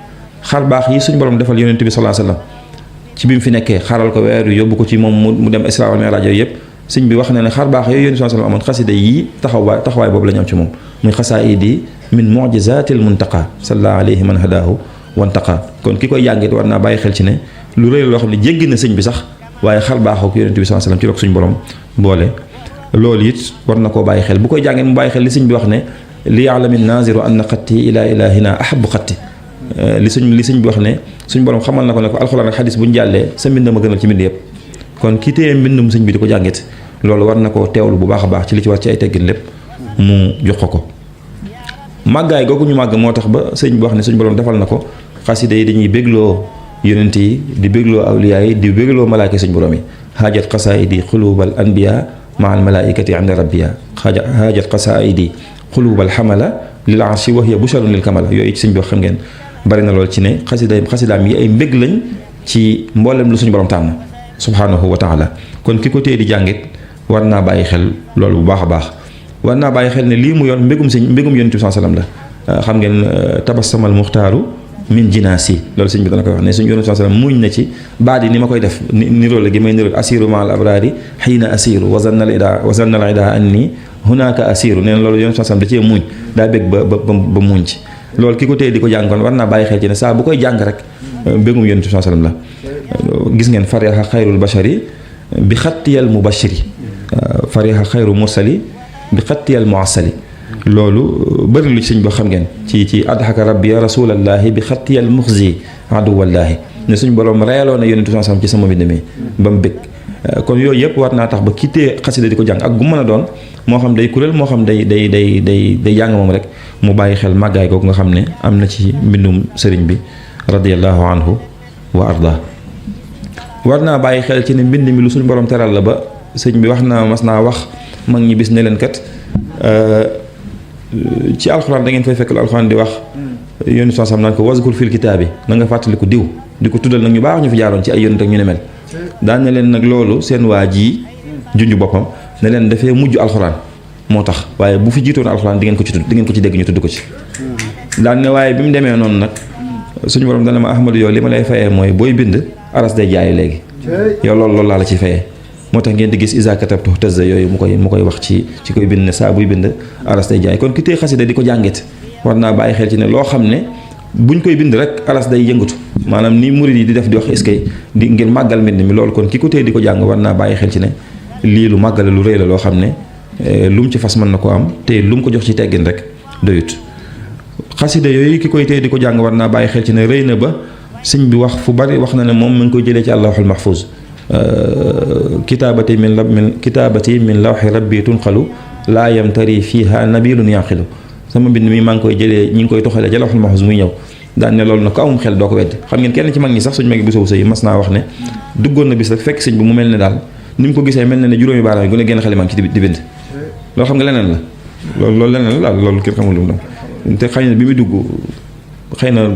[SPEAKER 1] xar baax yi suñu borom defal yonent bi sallallahu alayhi wasallam ci bi mu fi nekkee xaral ko weer yu yóbbu ko ci moom mu dem Isra wal Mi'raj yooyu yëpp sëñ bi wax na ne xar baax yooyu yonent bi sallallahu alayhi wasallam amoon xasida yii taxawaay boobu la ñu am ci moom muy xasaayidi min mu'jizatil muntaqa sallallahu alayhi man hadahu wantaqa kon ki koy jàngit war naa bàyyi xel ci ne lu rëy loo xam ne jéggi na sëñ bi sax waaye xar baaxoo ko yonent bi sallallahu alayhi wasallam ci la ko suñu borom boole loolu it war na koo bàyyi xel bu koy jàngee mu bàyyi xel li sëñ bi wax ne li ya'lamu naziru anna xatti ila ilahina ahabbu xatti li sëñ bi wax ne suñ borom xamal na ko ne ko alxuraan ak xadis bu ñu jàllee sa mbind ma gënal ci mbind yëpp kon ki téye mbindum sëñ bi di ko jàngit loolu war na koo teewlu bu baax a baax ci li ci war ci ay teggin lépp mu jox ko màggaay googu ñu màgg moo tax ba sëñ bi wax ne suñ borom defal na ko xasida yi dañuy bégloo yonent yi di bégloo awliyaa yi di bégloo malaaka suñ borom yi haajat xasaayidi xuluubal anbiya ma al malaaikati inda rabbiya haajat xasaayidi xuluubal xamala lil arshi wa hiya busharun lil kamala yooyu ci sëñ bi wax xam ngeen bari na lool ci ne xasidaam yi ay mbég lañ ci mboolem lu suñu borom tànn subhanahu wa taala kon ki ko téye di jàngit war naa bàyyi xel loolu bu baax a baax war naa bàyyi xel ne lii mu yoon mbégum yonent bi sallam la xam ngeen tabassamal muxtaaru min jinaasi loolu sëñ bi dana koy wax ne suñu yonent sallam muñ na ci baat yi ni ma koy def niroo la gi may niroo asiru ma al abraari xiina asiru wazanna al ida anni hunaka asiru nee na loolu yonent sallam da cee muñ daa bég ba muñ ci loolu ki ko téye di ko jàng kon war naa bàyyi xel ci ne saa bu koy jàng rek mbégum yonent bi sallam la gis ngeen fariha xayrul bashari bi xattiyal mubashiri fariha xayru mursali bi xattiyal muassali loolu bëri lu ci sëñ boo xam ngeen ci adhaka rabbi ya rasulallahi bi xattiyal muxzi aduwallahi ne suñ borom reeloo na yonent bi sallam ci sama mbind mi ba mu bég kon yooyu yëpp war naa tax ba ki téye xasida di ko jàng ak gu mën a doon moo xam day kuréel moo xam day jàng moom rek mu bàyyi xel màggaay googu nga xam ne am na ci mbindum sëriñ bi radiyallahu anhu wa arda war naa bàyyi xel ci ne mbind mi lu suñu borom teral la ba sëñ bi mas naa wax mag ñi bis ne leen kat ci alxuraan da ngeen fay fekk lu alxuraan di wax yónni soo sam naan ko waskur fil kitaabi na nga fàttaliku diw di ko tuddal nag ñu baax ñu fi jaaroon ci ay yónni ak ñu ne mel daan na leen nag loolu seen waa ji junj boppam ne leen dafee mujj alxuraan moo tax waaye bu fi jiitoon alxuraan di ngeen ko ci tudd di ngeen ko ci dégg ñu tudd ko ci daan ne waaye bi mu demee noonu nag suñu borom dana ma Ahmadu yow li ma lay fayee mooy booy bind aras day jaay léegi yow loolu laa la ciy fayee moo tax ngeen di gis isa katabtu tazza yooyu mu koy wax ci koy bind ne saa buy bind aras day jaay kon ki tey xasida di ko jàngit war naa bàyyi xel ci ne loo xam ne buñ koy bind rek aras day yëngatu maanaam ni murid yi di def di wax eskay di ngir màggal mbind mi loolu kon ki ko tey di ko jàng war naa bàyyi xel ci ne lii lu màggale lu rëy la loo xam ne lu mu ci fas mën na ko am te lu mu ko jox ci teggin rek doyut xasida yooyu ki koy tey di ko jàng war naa bàyyi xel ci ne rëy na ba sëñ bi wax fu bari wax na ne moom mu ngi koy jëlee ci allahul mahfuz kitaabati min lawxi rabbi tunqalu laa yamtari fiiha nabilun yanqilu sama mbind mi maa ngi koy jëlee ñi ngi koy toxalee ca lawxul mahfuz muy ñëw daan ne loolu nag ko amum xel doo ko wedd xam ngeen kenn ci mag ñi sax suñu magi bu sow sëy mas naa wax ne duggoon na bis rek fekk sëñ bi mu mel ne daal ni mu ko gisee mel na ne juróomi baaraam yi gën a génn xalimaam ci di bind loolu xam nga leneen la loolu leneen la daal loolu kenn xamul lu mu doon te xëy na bi muy dugg xëy na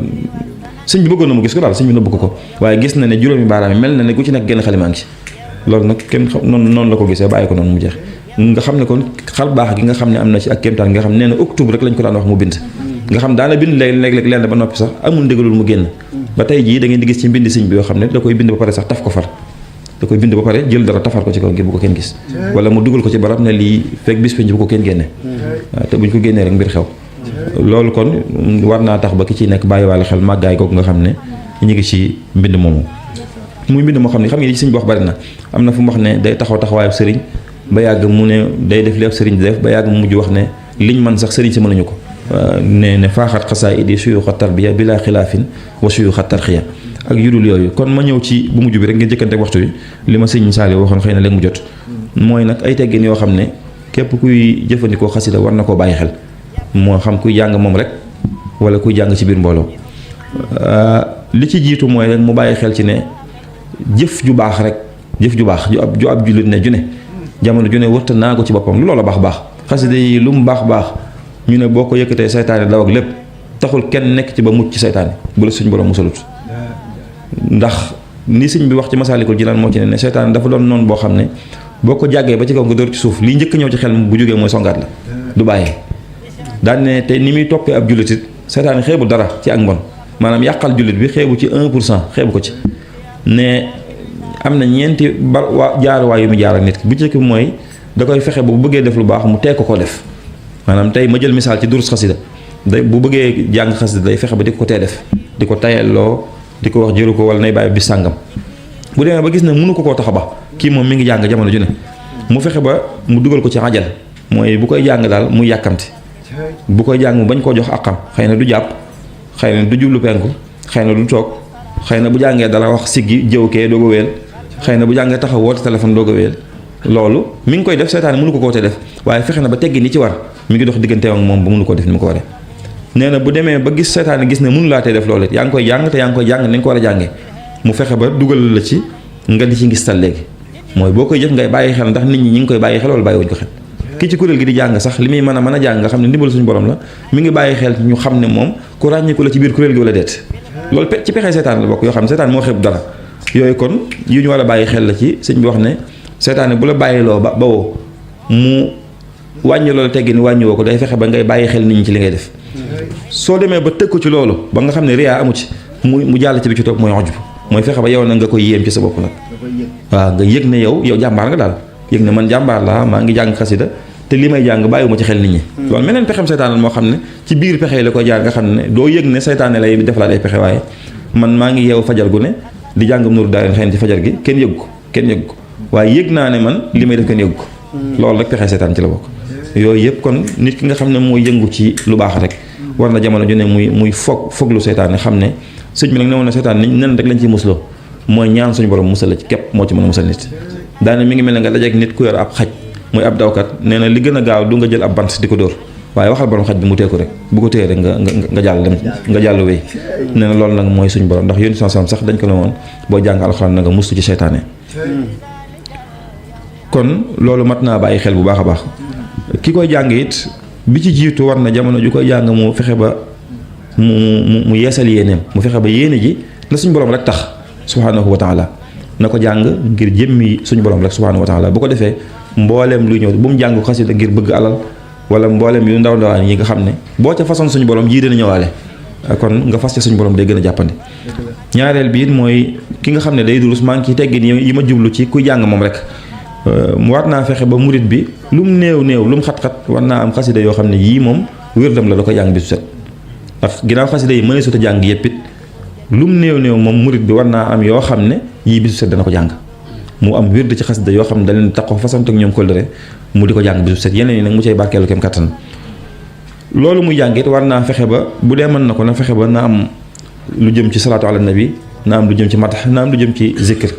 [SPEAKER 1] sëñ bi bëggoon na mu gis ko daal sëñ bi nëbb ko waaye gis na ne juróomi baaraam yi mel na ne ku ci nekk génn xalimaa ngi ci loolu nag kenn noonu la ko gisee bàyyi ko noonu mu jeex nga xam ne kon xal baax gi nga xam ne am na ci ak kéemtaan nga xam nee na octobre rek lañ ko daan wax mu bind nga xam daana bind léeg-léeg lenn ba noppi sax amul ndigalul mu génn ba tey jii da ngeen di gis ci mbindi sëñ bi yoo xam ne da koy bind ba pare sax taf ko far da koy bind ba pare jël dara tafar ko ci kaw ngir bu ko kenn gis wala mu dugal ko ci barab ne lii fekk bis penc bu ko kenn génne waaw te buñ ko génnee rek mbir xew loolu kon war naa tax ba ki ciy nekk bàyyi wàlla xel màggaay googu nga xam ne ñu ngi ci mbind moomu muy mbind moo xam ne xam ngeen ci sëñ bi wax bari na am na fu mu wax ne day taxaw taxawaayu sëriñ ba yàgg mu ne day def li ab sëriñ di def ba yàgg mu mujj wax ne liñ man sax sëriñ si mënuñu ko ne faaxat xasaa idi suyuxa tarbiya bila xilaafin wa suyuxa tarxiya ak yudul yooyu. kon ma ñëw ci bu mujj bi rek ngeen jëkkante ak waxtu wi li ma sëñ Saliou waxoon xëy na léegi mu jot mooy nag ay teggin yoo xam ne képp kuy jëfandikoo xasida war na koo bàyyi xel moo xam kuy jàng moom rek wala kuy jàng ci biir mbooloo. li ci jiitu mooy rek mu bàyyi xel ci ne jëf ju baax rek jëf ju baax ju ab jullit ne ju ne jamono ju ne wërta naa ko ci boppam lu loola baax xasida yi lu mu baax ñu ne boo ko yëkkatee saytaane daw ak lépp taxul kenn nekk ci ba mucc ci saytaane bu la suñ borom musalut ndax ni sëñ bi wax ci Masaalikul Jinaan moo ci ne saytaane dafa doon noonu boo xam ne boo ko jàggee ba ci kaw nga dóor ci suuf lii njëkk ñëw ci xel bu jógee mooy songaat la du bàyyee daan ne te ni muy toppee ab jullit it saytaane xeebu dara ci ak mbon maanaam yàqal jullit bi xeebu ci 1% xeebu ko ci ne am na ñeenti jaaruwaay yu mu jaar ak nit ki bu njëkk bi mooy da koy fexe bu bëggee def lu baax mu teg ko def maanaam tey ma jël misaal ci durus xasida day bu bëggee jàng xasida day fexe ba di ko tee def di ko tayelloo di ko wax jëru ko wala nay bàyyi bis sàngam bu demee ba gis ne mënu ko koo tax a ba kii moom mi ngi jàng jamono ju ne mu fexe ba mu dugal ko ci ajal mooy bu koy jàng daal muy yàkkamti bu koy jàng mu bañ koo jox àqam xëy na du jàpp xëy na du jublu penku xëy na du toog xëy na bu jàngee dara wax siggi jëw kee doog a wéel xëy na bu jàngee taxaw woote téléphone doog a wéel loolu mi ngi koy def seytaane mënu ko te def waaye fexe na ba teggi ni ci war mi ngi dox diggante ak moom ba mënu koo def ni mu ko waree nee na bu demee ba gis seytaane gis ne mënu laa tee def loolu it yaa ngi koy jàng te yaa ngi koy jàng ni nga ko war a jàngee mu fexe ba dugal la ci nga di ci ngistal léegi mooy boo koy jëf ngay bàyyi xel ndax nit ñi ñi ngi koy bàyyi xel wala bàyyi wuñ ko xel ki ci kuréel gi di jàng sax li muy mën a jàng nga xam ne ndimbal suñu borom la mi ngi bàyyi xel ñu xam ne moom ku ràññiku la ci biir kuréel gi wala deet loolu ci pexe seytaane la bokk yoo xam ne seytaane moo xeeb dara yooyu kon yu ñu war a bàyyi xel la ci sëñ bi wax ne seytaane bu la bàyyiloo ba woo mu wàññi loolu teggi ni wàññi woo ko day fexe ba ngay bàyyi xel nit ñi ci li ngay def soo demee ba tëkk ci loolu ba nga xam ne riyaa amu ci mu jàll ci bi ci topp mooy xoj mooy fexe ba yow nag nga koy yéem ci sa bopp nag waaw nga yëg ne yow jàmbaar nga daal yëg ne man jàmbaar laa maa ngi jàng xasida te li may jàng bàyyiwuma ci xel nit ñi loolu meneen pexem seytaane moo xam ne ci biir pexe yi la koy jaar nga xam ne doo yëg ne seytaane lay defalaat ay pexe waaye man maa ngi yeewu fajar gu ne di jàngam Nuuru Daarayni xëy na ci fajar gi kenn yëg ko waaye yëg naa ne man li may def kenn yëg ko loolu rek pexe seytaan ci la bokk yooyu yëpp kon nit ki nga xam ne mooy yëngu ci lu baax rek war na jamono ju ne muy foglu seytaane xam ne sëñ bi nag ne woon na seytaane nen rek lañ ciy musloo mooy ñaan suñu borom musal la ci képp moo ci mën a musal nit daane mi ngi mel ne nga dajeek nit ku yor ab xaj muy ab dawkat nee na li gën a gaaw du nga jël ab bant di ko dóor waaye waxal borom xaj bi mu téye ko rek bu ko téye rek nga jàll dem nga jàll wéy nee na loolu nag mooy suñu borom ndax yónni sansam sax dañ ko ne woon boo jàng alxuraan na nga mustu ci seytaane kon loolu mat naa bàyyi xel bu baax a baax ki koy jàng it bi ci jiitu war na jamono ju koy jàng mu fexe ba mu yeesal yéeneem mu fexe ba yéene ji na suñu borom rek tax subhaanahu wa taala na ko jàng ngir jëmmi suñu borom rek subhaanahu wa taala bu ko defee mbooleem luy ñëw bu mu jàng xasida ngir bëgg alal wala mbooleem yu ndaw ndawaan yi nga xam ne boo ca façon suñu borom jii dina ñëwaale kon nga fas ca suñu borom day gën a jàppandi ñaareel bi it mooy ki nga xam ne day durus maa ngi ciy teggin yi ma jublu ci kuy jàng moom rek mu war naa fexe ba murit bi lu mu néew lu mu xat-xat war naa am xasida yoo xam ne yii moom wérdam la da ko jàng bisu set ndax ginnaaw xasida yi mënee sut a jàng yëpp it lu mu néew moom murit bi war naa am yoo xam ne yii bisu set dana ko jàng mu am wérd ci xasida yoo xam ne da leen taxaw fasante ak ñoom kóllëre mu di ko jàng bisu set yeneen yi nag mu cay barkeelu kem kattan loolu muy jàng it war naa fexe ba bu dee mën na ko na fexe ba na am lu jëm ci salaatu ala nabi na am lu jëm ci matax na am lu jëm ci zikr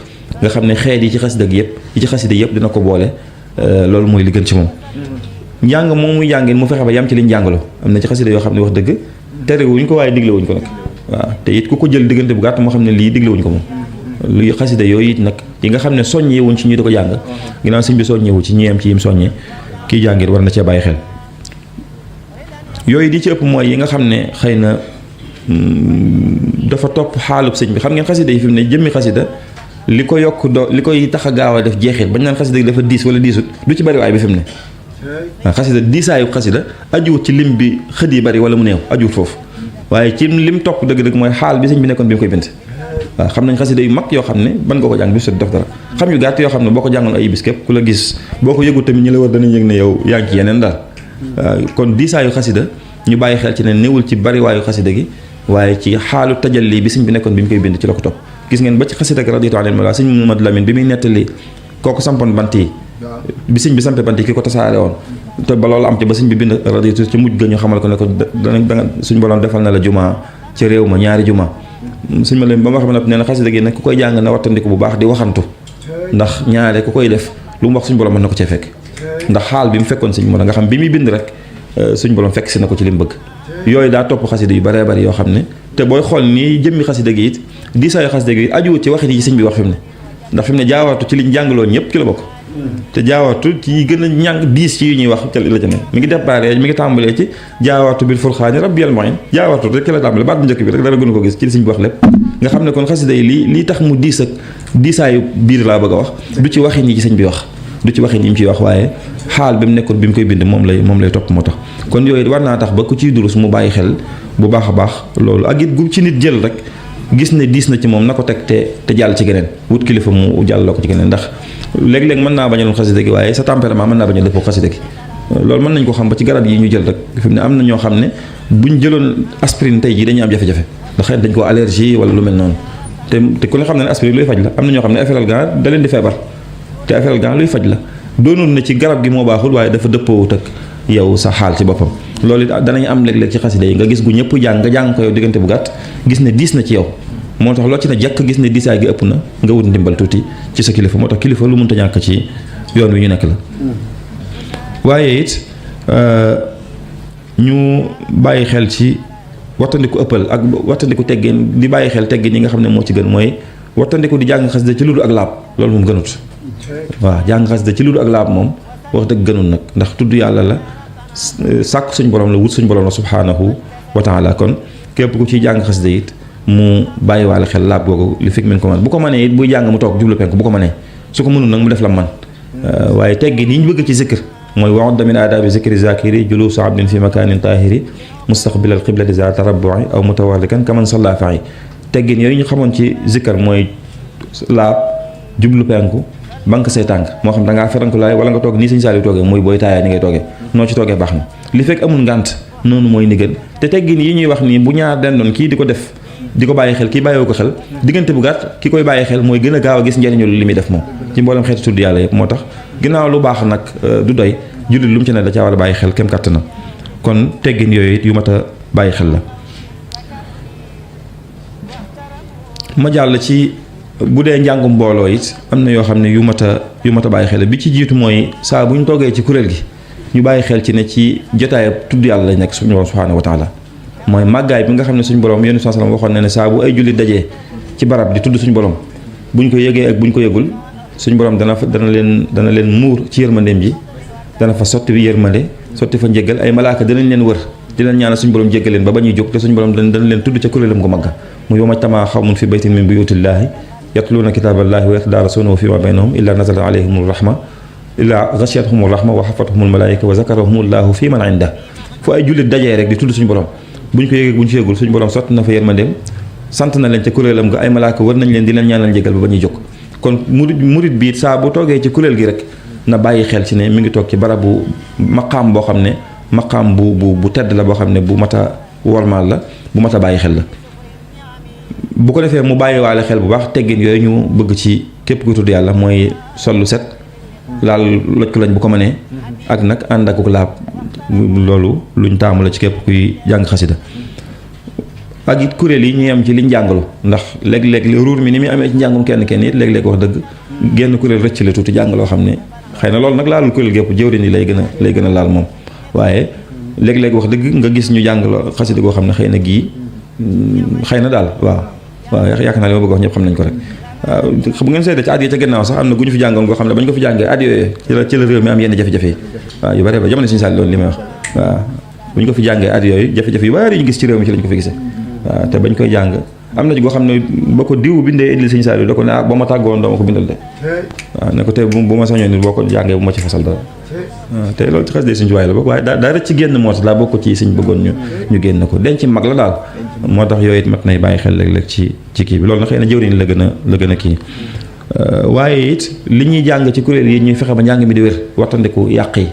[SPEAKER 1] nga xam ne xeet yi ci xasida gi yëpp yi ci xasida yëpp dina ko boole loolu mooy li gën ci moom njàng moom muy jàngin mu fexe ba yam ci liñ jàngaloo am na ci xasida yoo xam ne wax dëgg tere wuñ ko waaye digle wuñ ko nag waaw te it ku ko jël diggante bu gàtt moo xam ne lii digle wuñ ko moom luy xasida yooyu it nag yi nga xam ne soññee wuñ ci ñu di ko jàng ginnaaw sëñ bi soññewu ci ñi am ci yim soññee kii jàngit war na cee bàyyi xel yooyu di ci ëpp mooy yi nga xam ne xëy na dafa topp xaalub sëñ bi xam ngeen xasida yi fi mu ne jëmmi xasida li ko yokk li koy tax a gaaw a def jeexit bañ naan xasida gi dafa diis wala diisut du ci bari waay bi fi mu ne waaw xasida diisaayu xasida ajuwut ci lim bi xët yi bari wala mu néew ajuwut foofu waaye ci lim topp dëgg-dëgg mooy xaal bi sëñ bi nekkoon bi mu koy bind waaw xam nañ xasida yu mag yoo xam ne ban nga ko jàng bi su def dara xam yu gàtt yoo xam ne boo ko jàngoon ay bis képp ku la gis boo ko yëgut tamit ñi la war danañ yëg ne yow yaa ngi ci yeneen daal waaw kon diisaayu xasida ñu bàyyi xel ci ne néewul ci bari waayu xasida gi waaye ci xaalu tajalli bi sëñ bi nekkoon bi mu koy bind ci la ko topp gis ngeen ba ci xasida ak raditu anil mawla sëñ Mamadou Lamine bi muy nettali kooku sampoon bant yi bi sëñ bi sampe bant yi ki ko tasaare woon te ba loolu am ci ba sëñ bi bind raditu ci mujj ga ñu xamal ko ne ko danga suñu borom defal na la juma ci réew ma ñaari juma sëñ ma leen ba ma xam ne nee na xasida gi nag ku koy jàng na wattandiku bu baax di waxantu ndax ñaare ku koy def lu mu wax suñu borom mën na ko cee fekk ndax xaal bi mu fekkoon sëñ Mor nga xam bi muy bind rek suñu borom fekk si na ko ci li mu bëgg yooyu daa topp xasida yu bëree bëri yoo xam ne te booy xool nii jëmmi xasida gi it diisaayu xasida gi ajuwut ci waxit yi sëñ bi wax fi mu ne ndax fi mu ne jaawaatu ci liñ jàngaloo ñëpp ci la bokk te jaawaatu ci gën a ñàng diis ci yu ñuy wax la ca ne mi ngi déparé mi ngi tàmbalee ci jaawaatu bil furxaani rabbiyal muin jaawaatu rek ki la tàmbale baat bu njëkk bi rek dara gënu ko gis ci li sëñ bi wax lépp nga xam ne kon xasida yi lii tax mu diis ak diisaayu biir laa bëgg a wax du ci waxin yi ci sëñ bi wax du ci waxin yi mu ciy wax waaye xaal bi mu nekkoon bi mu koy bind moom lay topp moo tax kon yooyu war naa tax ba ku ciy durus mu bàyyi xel bu baax a baax loolu ak it gu ci nit jël rek gis ne diis na ci moom na ko teg te jàll ci geneen wut kilifa mu jàlloo ko ci geneen ndax léeg-léeg mën naa bañaloon xasida gi waaye sa tempérament mën naa bañ a dëppoo xasida gi loolu mën nañ ko xam ba ci garab yi ñu jël rek fi mu ne am na ñoo xam ne buñ jëloon aspirine tey jii dañuy am jafe-jafe ndax xëy dañ ko allergie wala lu mel noonu te ku ne xam ne aspirine luy faj la am na ñoo xam ne efferalgan da leen di feebar te efferalgan luy faj la doonoon na ci garab gi moo baaxul waaye dafa dëppoowut ak yow sa xaal ci boppam loolu it danañ am léeg-léeg ci xasida yi nga gis gu ñëpp jàng nga jàng ko yow diggante bu gàtt gis ne diis na ci yow moo tax loo ci ne jàkk gis ne diisaay gi ëpp na nga wut ndimbal tuuti ci sa kilifa moo tax kilifa lu mënta ñàkk ci yoon wi ñu nekk la waaye it ñu bàyyi xel ci wattandiku ëppal ak wattandiku teggin di bàyyi xel teggin yi nga xam ne moo ci gën mooy wattandiku di jàng xasida ci lu dul ak laab loolu moom gënut waaw jàng xasida ci lu dul ak laab moom wax dëgg gënul nag ndax tudd yàlla la sàkk suñ borom la wut suñ borom la subhanahu wa taala kon képp ku ciy jàng xasida it mu bàyyiwaale xel laab googu li fekk min ko man bu ko mënee it buy jàng mu toog jublu penku bu ko mënee su ko mënul nag mu def la man waaye teggi ni ñu bëgg ci zikr mooy wa'udda min aadaabi zikri zakiri julusu abdin fi makanin tahiri mustaqbilal qiblati za tarabbu'i aw mutawarrikan kaman salla fa'i teggin yooyu ñu xamoon ci zikr mooy laab jublu penku banque say tànk moo xam da ngaa ferankulaay wala nga toog nii sëñ Saliou toogee mooy booy taayaa ni ngay toogee noo ci toogee baax na li fekk amul ngànt noonu mooy ni gën te teggin yi ñuy wax nii bu ñaar dendoon kii di ko def di ko bàyyi xel kii bàyyiwoo ko xel diggante bu gàtt ki koy bàyyi xel mooy gën a gaaw a gis njëriñu li muy def moom ci mboolem xeeti tudd yàlla yëpp moo tax ginnaaw lu baax nag du doy jullit lu mu ci ne da caa war a bàyyi xel kem kàttanam kon teggin yooyu it yu mat a bàyyi xel la ma jàll ci bu dee njàngum mbooloo it am na yoo xam ne yu mat a bàyyi xel bi ci jiitu mooy saa bu ñu toogee ci kuréel gi ñu bàyyi xel ci ne ci jotaay tudd yàlla lañ nekk suñu borom subhanahu wa taala mooy màggaay bi nga xam ne suñu borom yéen sallam waxoon na ne saa bu ay jullit dajee ci barab di tudd suñu borom buñ ko yëgee ak buñ ko yëgul suñu borom dana leen muur ci yërmandeem ji dana fa sotti bi yërmande sotti fa njéggal ay malaaka danañ leen wër di leen ñaanal suñu borom jéggal leen ba ba ñuy jóg te suñu borom dana leen tudd ca kuréelam gu magga mu yawma tamaa xawmun fi baytin min buyutillaahi yatluuna kitaaballahi wa yatadarasuunahu fi ma baynahum illa nazalat alayhim rahma illa ghashiyatuhum rahma wa hafathum almalaika wa zakarahum allahu fi man inda fu ay jullit dajee rek di tudd suñu borom buñ ko yëgee buñ ci yëgul suñu borom sotti na fa yërmandeem sant na leen ca kuréelam nga ay malaaka wër nañ leen di leen ñaanal njëgal ba ba ñuy jóg kon murit bi saa bu toogee ci kuréel gi rek na bàyyi xel ci ne mi ngi toog ci barabu maqaam boo xam ne maqaam bu tedd la boo xam ne bu mat a wormaal la bu mat a bàyyi xel la bu ko defee mu bàyyiwaale xel bu baax teggin yooyu ñu bëgg ci képp ku tudd yàlla mooy sollu set laal loj ko lañ bu ko mënee ak nag ànd ak laab loolu luñ taamu la ci képp kuy jàng xasida ak it kuréel yi ñuy am ci liñ jàngalu ndax léeg-léeg ruur mi ni muy amee ci njàngum kenn it léeg-léeg wax dëgg génn kuréel rëcc la tuuti jàng loo xam ne xëy na loolu nag laalul kuréel gépp jëwriñ yi lay gën a laal moom waaye léeg-léeg wax dëgg nga gis ñu jàng xasida goo xam ne xëy na gii xëy na daal waaw yaakaar naa li ma bëgg wax ñëpp xam nañ ko rek waaw bu ngeen seetee ci at yi ca gannaaw sax am na gu ñu fi jàngoon goo xam ne bañ ko fi jàngee at yooyu ci la réew mi am yenn jafe-jafe yi waaw yu bari ba jamono Sëñ Saaliw loolu li may wax waaw bu ñu ko fi jàngee at yooyu jafe-jafe yu bari ñu gis ci réew mi ci lañ ko fi gisee waaw te bañ koy jàng am na ci goo xam ne ba ko diw bindee indil Sëñ Saaliw da ko ne ba ma tàggoon doo ma ko bindal de waaw ne ko tey bu ma sañoon nit boo ko jàngee bu ma ci fasal dara waaw te loolu ci xas de Sëñ Tuubaa la bokk waaye daa rëcc ci génn moo tax daa bokk ci Sëñ bëggoon ñu génn ko denc mag la daal moo tax yooyu it mat nay bàyyi xel léeg-léeg ci kii bi loolu na xëy na jëwriñ la gën a kii waaye it li ñuy jàng ci kuréel yi ñuy fexe ba njàng mi di wér wattandiku yàq yi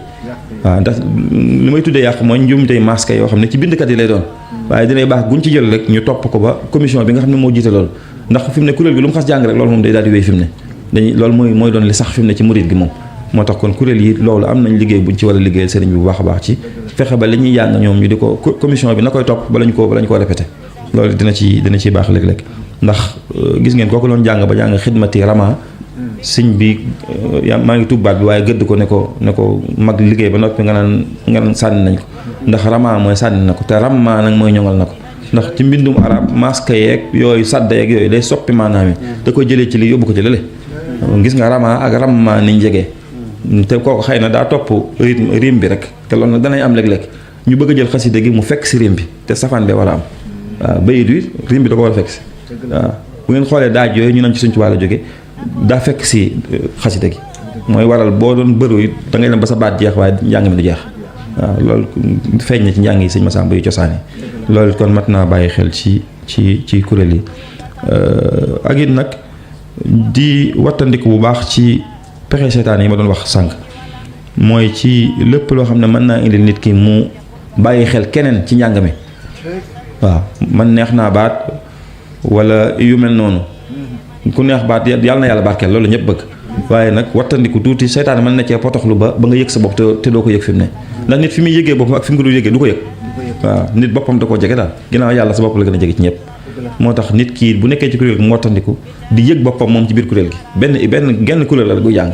[SPEAKER 1] waaw ndax li may tuddee yàq mooy njuumtey masque yoo xam ne ci bindkat yi lay doon waaye dinay baax guñ ci jël rek ñu topp ko ba commission bi nga xam ne moo jiite loolu ndax fi mu ne kuréel gi lu mu xas jàng rek loolu moom day daal di wéy fi mu ne dañuy loolu mooy doon li sax fi mu ne ci murid gi moom moo tax kon kuréel yi loolu am nañ liggéey buñ ci war a liggéeyal sëriñ bi bu baax a baax ci fexe ba li ñuy jàng ñoom ñu di ko commission bi na koy topp bala ñu koo répété loolu dina ci baax léeg-léeg ndax gis ngeen kooku doon jàng ba jàng xidmati rama sëñ bi maa ngi tubbaat bi waaye gëdd ko ne ko mag liggéey ba noppi nga naan sànni nañ ko ndax rama mooy sànni na ko te ramma nag mooy ñoŋal na ko ndax ci mbindum arab masque yeeg yooyu sadda yeeg yooyu day soppi maanaam yi da koy jëlee ci li yóbbu ko ci lële gis nga rama ak ramma niñ jegee te kooku xëy na daa topp rythme bi rek te loolu nag danay am léeg-léeg ñu bëgg a jël xasida gi mu fekk si rythme bi te safaan bee war a am waaw bayit wi rythme bi da ko war a fekk si waaw bu ngeen xoolee daaj yooyu ñu naan ci Sëñ Tuubaa la jóge daa fekk si xasida gi mooy waral boo doon bëru it da ngay dem ba sa baat jeex waaye njàng mi du jeex waaw loolu feeñ na ci njàng yi sëñ Massamba yu cosaani loolu kon mat naa bàyyi xel ci kuréel yi ak it nag di wattandiku bu baax ci pexe seetaan yi ma doon wax sànq mooy ci lépp loo xam ne mën naa indil nit ki mu bàyyi xel keneen ci njàng mi waaw man neex naa baat wala yu mel noonu ku neex baat yàlla na yàlla barkeel loolu ñëpp bëgg waaye nag wattandiku tuuti seytaane mën na cee potoxlu ba nga yëg sa bopp te doo ko yëg fi mu ne ndax nit fi muy yëgee boppam ak fi mu ko dul yëgee du ko yëg waaw nit boppam da koo jege daal ginnaaw yàlla sa bopp la gën a jege ci ñëpp moo tax nit kii bu nekkee ci kuréel gi mu wattandiku di yëg boppam moom ci biir kuréel gi genn kuréel la guy jàng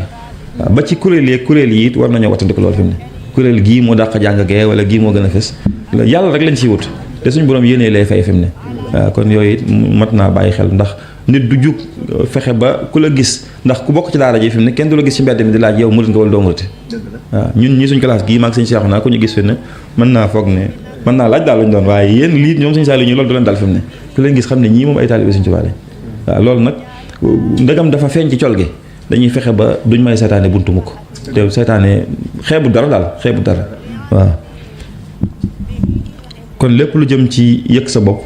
[SPEAKER 1] waaw ba ci kuréel yi it war nañoo wattandiku loolu fi mu ne kuréel gii moo dàq jàng gee wala gii moo gën a fës yàlla rek lañ ciy wut te suñu borom yéenee lay fay fi mu ne waaw kon yooyu it mat naa bàyyi xel ndax nit du jug fexe ba ku la gis ndax ku bokk ci daara ji fi mu ne kenn du la gis ci mbedd mi di laaj yow murit nga wala doo murit waaw ñun ñi suñ classe gii maa ngi sëñ Cheikh naa ku ñu gis fi ne mën naa foog ne mën naa laaj daal lañu doon waaye yéen lii ñoom sëñ Saliou ñu loolu du leen dal fi mu ne ku leen gis xam ne ñii moom ay taalibe Sëñ Tuubaa lañ waaw loolu nag ndegam dafa feeñ ci col gi dañuy fexe ba duñ may seytaane buntu mukk te seytaane xeebu dara daal xeebu dara waaw kon lépp lu jëm ci yëg sa bopp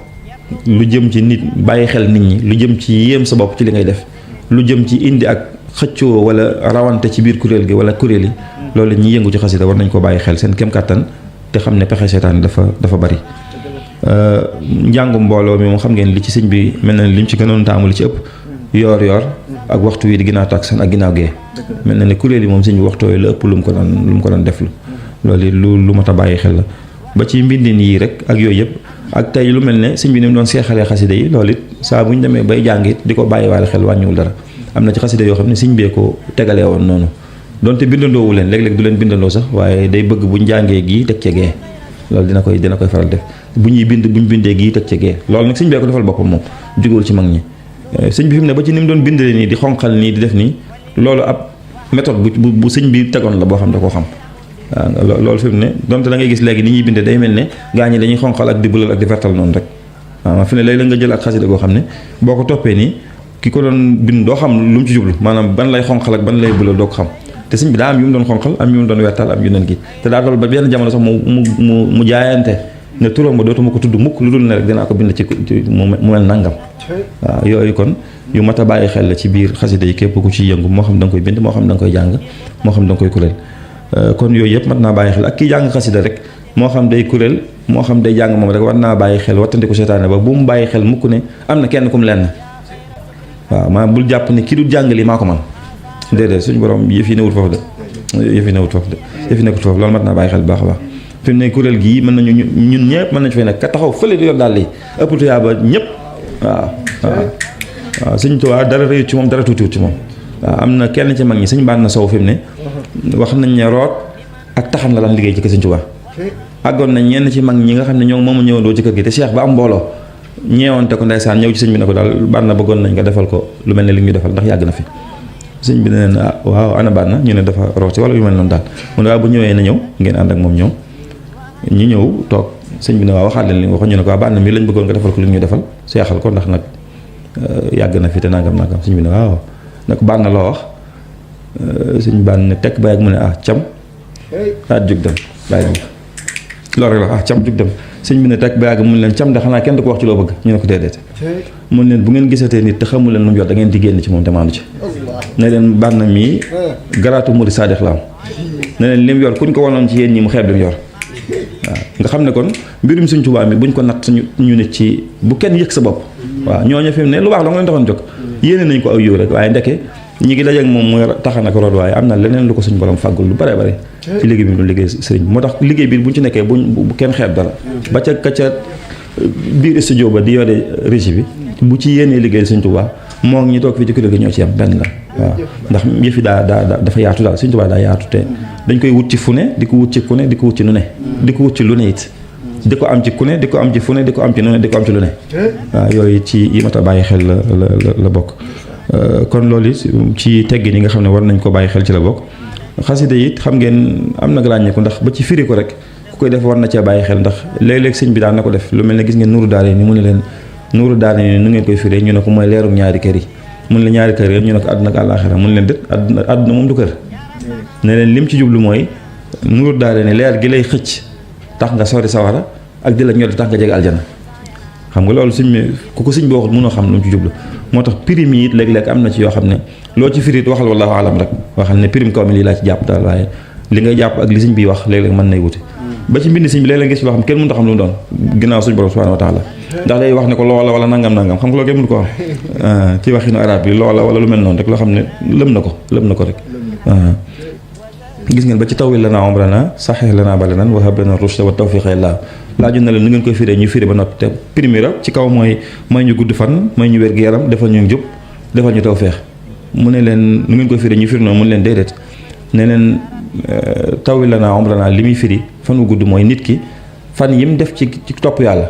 [SPEAKER 1] lu jëm ci nit bàyyi xel nit ñi lu jëm ci yéem sa bopp ci li ngay def lu jëm ci indi ak xëccoo wala rawante ci biir kuréel gi wala kuréel yi loolu ñi yëngu ci xasida war nañ ko bàyyi xel seen kem kàttan te xam ne pexe seytaane dafa bari njàngu mbooloo mi moom xam ngeen li ci sëñ bi mel na li mu ci gënoon taamu li ci ëpp yoor ak waxtu wi di ginnaaw takkusaan ak ginnaaw gee mel na ne kuréel yi moom sëñ bi waxtu yooyu la ëpp lu mu ko doon def loolu lu mat a bàyyi xel la ba ci mbindin yii rek ak yooyu yëpp ak tey lu mel ne sëñ bi ni mu doon seexalee xasida yi loolu it saa bu ñu demee bay jàng it di ko bàyyi waale xel wàññiwul dara am na ci xasida yoo xam ne sëñ bee ko tegalee woon noonu donte bindandoowu leen léeg-léeg du leen bindandoo sax waaye day bëgg bu ñu jàngee gii teg ca gee loolu dina koy faral def bu ñuy bind bu ñu bindee gii teg ca gee loolu nag sëñ bee ko defal boppam moom jógewul ci mag ñi sëñ bi fi mu ne ba ci ni mu doon bindalee nii di xonqal nii di def nii loolu ab méthode bu sëñ bi tegoon la boo xam da koo xam waaw loolu fi mu ne donte da ngay gis léegi ni ñuy bindee day mel ne gaa ñi dañuy xonqal ak di bulal ak di vertal noonu rek waaw fi ne léeg-léeg nga jël ak xasida goo xam ne boo ko toppee nii ki ko doon bind doo xam lu mu ci jublu maanaam ban lay xonqal ak ban lay bulal doo ko xam te sëñ bi daa am yu mu doon xonqal am yu mu doon wertal am yu nen gi te daa toll ba benn jamono sax mu jaayante ne turam ba dootuma ko tudd mukk lu dul ne rek dinaa ko bind ci mu mel nangam waaw yooyu kon yu mat a bàyyi xel la ci biir xasida yi képp ku ci yëngu moo xam da nga koy bind moo xam da nga koy jàng moo xam da nga koy kuréel kon yooyu yëpp mat naa bàyyi xel ak kii jàng xasida rek moo xam day kuréel moo xam day jàng moom rek war naa bàyyi xel wattandiku seytaane ba bu mu bàyyi xel mukk ne am na kenn kum lenn waaw maanaam bul jàpp ne ki du jàng li maa ko man déedéet suñu borom yëf yi newut foofu de yëf yi nekkut foofu loolu mat naa bàyyi xel bu baax a baax fi mu ne kuréel gii mën nañu ñun ñëpp mën nañu fay nekk ka taxaw fële di yor daal lii ëpp tuyaa ba ñëpp waaw Sëñ Tuubaa dara rëyut ci moom dara tuutiwut ci moom waaw am na kenn ci mag ñi sëñ baan na sow fi mu ne wax nañ ne root ak taxan la daan liggéey ci kër Sëñ Tuubaa àggoon nañ ñenn ci mag ñi nga xam ne ñoo moom a ñëwandoo ci kër gi te Cheikh ba am mbooloo ñeewante ko ndeysaan ñëw ci sëñ bi ne ko daal baan na bëggoon nañ nga defal ko lu mel ne li ñu defal ndax yàgg na fi sëñ bi ne leen waaw ana baan na ñu ne dafa rooti wala yu mel noonu daal mu ne waaw bu ñëwee na ñëw ngeen ànd ak moom ñëw ñu ñëw toog sëñ bi ne waaw waxaat leen li nga waxoon ñu ne ko waaw baan na mii lañ bëggoon nga defal ko li ñu defal seexal ko ndax nag yàgg na fi te nangam sëñ bi ne waaw nag baan na loo wax sëñ baan ne tekk ba yàgg mu ne cam jug dem bàyyi loolu rek la cam jug dem sëñ bi ne tekk ba yàgg mu ne leen cam de xanaa kenn du ko wax ci loo bëgg ñu ne ko déedéet mu ne leen bu ngeen gisatee nit te xamu leen lu mu yor da ngeen di génn ci moom te maandu ci ne leen baan na mii garaatu muri saadix la am ne leen li mu yor kuñ ko wanoon ci yéen ñi mu xeeb li mu yor waaw nga xam ne kon mbirum Sëñ Tuubaa mi buñ ko natt ñu nit ci bu kenn yëg sa bopp waaw ñooñu fi mu ne lu baax la nga leen taxoon jóg yéene nañ ko aw yiw rek waaye ndeke ñi ngi dajeek moom muy taxa nag root waaye am na leneen lu ko suñu borom fàggul lu bare bare ci liggéey bi mu liggéey sëriñ moo tax liggéey bi buñ ci nekkee bu kenn xeeb dara ba ca ka ca biir studio ba di yore régie bi bu ci yéenee liggéey Sëriñ Tuubaa moo ngi ñi toog fii ci kuréel gi ñoo ci am benn la waaw ndax yëfi dafa yaatu daal Sëriñ Tuubaa daa yaatu te dañ koy wut ci fu ne di ko wut ci ku ne di ko wut ci nu ne di ko wut ci lu ne it di ko am ci ku ne di ko am ci fu ne di ko am ci nu ne di ko am ci lu ne waaw yooyu ci yi mat a bàyyi xel la bokk kon loolu ci teggin yi nga xam ne war nañ ko bàyyi xel ci la bokk xasida it xam ngeen am na ràññeeku ndax ba ci firi ko rek ku koy def war na cee bàyyi xel ndax léeg-léeg sëñ bi daan na ko def lu mel ne gis ngeen nuuru daare ni mu ne leen nuuru daare ni nu ngeen koy firee ñu ne ko mooy leerum ñaari kër yi mun la ñaari kër yi ñu ne ko àdduna ak àllaaxira mun leen dët àdduna moom du kër ne leen lim ci jublu mooy nuuru daare ni leer gi lay xëcc tax nga sori sawara ak di la ñor tax nga jege aljana xam nga loolu sëñ bi ku ko sëñ bi waxut mënoo xam lu mu ci jublu moo tax prime yi it léeg-léeg am na ci yoo xam ne loo ci firit waxal wallaahu alam rek waxal ne prime kaw mi lii laa ci jàpp daal waaye li ngay jàpp ak li sëñ bi wax léeg-léeg mën nay wuti ba ci mbind sëñ bi léeg-léeg gis loo xam kenn mënut a xam lu mu doon ginnaaw suñu borom subhanahu wa taala ndax day wax ne ko loola wala nangam xam nga loolu kenn mënu ko wax ci waxinu arab bi loola wala lu mel noonu rek loo xam ne lëm na ko rek gis ngeen ba ci tawil lanaa umrana saxih lanaa balanan wa hab lana rushda wa tawfiqa illa laaju na leen nu ngeen koy firee ñu firi ba noppi te primera ci kaw mooy may ñu gudd fan may ñu wér gu yaram defal ñu njub defal ñu tawfeex mu ne leen nu ngeen koy firee ñu firi noonu mu ne leen déedéet ne leen tawil lanaa umrana li muy firi fan wu gudd mooy nit ki fan yim def ci topp yàlla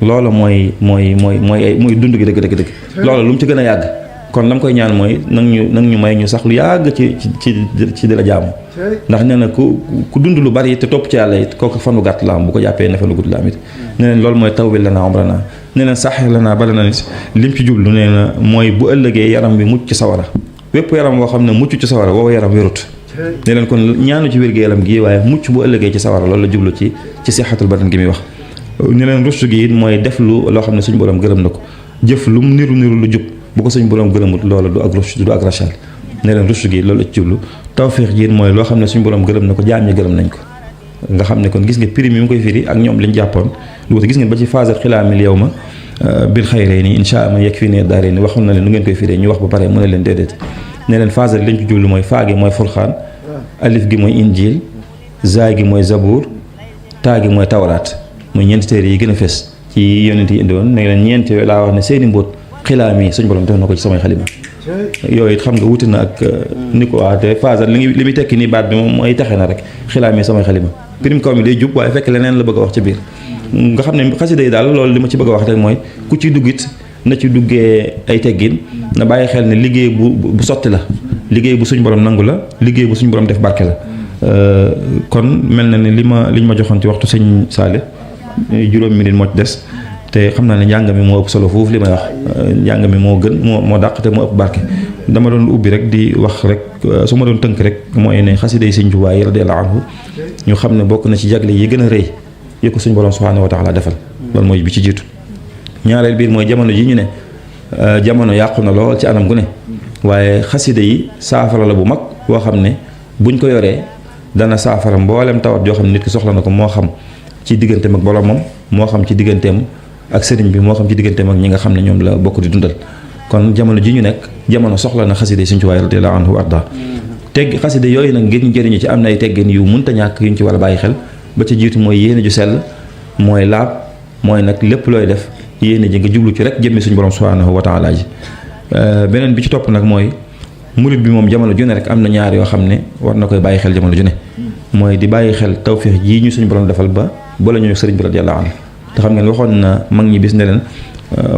[SPEAKER 1] loola mooy dund gi dëgg loola lu mu ci gën a yàgg kon la mu koy ñaan mooy nag ñu may ñu sax lu yàgg ci di la jaamu ndax nee na ku dund lu bari te topp ci yàlla it kooku fanu gàtt la am bu ko jàppee ne fanu gudd la am it nee na loolu mooy tawil lanaa umrana nee na sax lanaa balanan nit lim ci jublu nee na mooy bu ëllëgee yaram bi mucc ci sawara wépp yaram woo xam ne mucc ci sawara woowa yaram wérut ne leen kon ñaanu ci wér-gu-yaram gi waaye mucc bu ëllëgee ci sawara loolu la jublu ci sixatul badan gi muy wax ne leen rustu gi it mooy def loo xam ne suñu borom gërëm na ko jëf lu mu niru lu jub bu ko suñu borom gërëmut loola du ak rushd du ak rachal ne leen rushd gi loolu la ci jublu tawfiix ji mooy loo xam ne suñu borom gërëm na ko jaam ñi gërëm nañ ko nga xam ne kon gis nga prime yi mu koy firi ak ñoom liñ jàppoon lu wute gis ngeen ba ci phase xilaamil yow ma bil xayrayni insha Allah yegg fii ne daare ni waxoon na leen nu ngeen koy firee ñu wax ba pare mu ne leen déedéet ne leen phase liñ ci jublu mooy faa gi mooy furxaan alif gi mooy injil zaay gi mooy zabuur taa gi mooy tawraat muy ñeenti téere yi gën a fes ci yonent yi indi woon ne leen ñeenti yooyu laa wax ne seeni mbóot xilaam yi suñ borom def na ko ci samay xalima yooyu it xam nga wuti na ak ni ko waa te phase li muy tekki nii baat bi moom mooy taxe na rek xilaam yi samay xalima prime kaw mi day jub waaye fekk leneen la bëgg a wax ci biir nga xam ne xasida yi daal loolu li ma ci bëgg a wax rek mooy ku ci duggit na ci duggee ay teggin na bàyyi xel ne liggéey bu sotti la liggéey bu suñ borom nangu la liggéey bu suñ borom def barke la kon mel na ne liñ ma joxoon ci waxtu sëñ Saale juróomi minute moo ci des te xam naa ne njàng mi moo ëpp solo foofu li may wax njàng mi moo gën moo dàq te moo ëpp barke dama doon ubbi rek di wax rek su ma doon tënk rek mooy ne xasida yi Sëñ Tuubaa yi radiyallaahu anhu ñu xam ne bokk na ci jagle yi gën a rëy yi ko suñ borom subhaanahu wa taala defal loolu mooy bi ci jiitu ñaareel biir mooy jamono ji ñu ne jamono yàqu na lool ci anam gu ne waaye xasida yi saafara la bu mag boo xam ne buñ ko yoree dana saafara mboolem tawat joo xam ne nit ki soxla na ko moo xam ci digganteem ak boromam moo xam ci digganteem ak sëriñ bi moo xam ci digganteem ak ñi nga xam ne ñoom la bokk di dundal kon jamono ji ñu nekk jamono soxla na xasida Sëñ Tuubaa radiyallaahu anhu arda tegg xasida yooyu nag ngir ñu jëriñu ci am na ay teggin yu mënta ñàkk yuñ ci war a bàyyi xel ba ca jiitu mooy yéene ju sell mooy laab mooy nag lépp looy def yéene ji nga jublu ci rek jëmmi suñu borom subhaanahu wa taala ji beneen bi ci topp nag mooy murit bi moom jamono ju ne rek am na ñaar yoo xam ne war na koy bàyyi xel jamono ju ne mooy di bàyyi xel tawféex jii ñu suñu borom defal ba la ñuy sëriñ bi radiyallaahu anhu te xam ngeen waxoon na mag ñi bis ne leen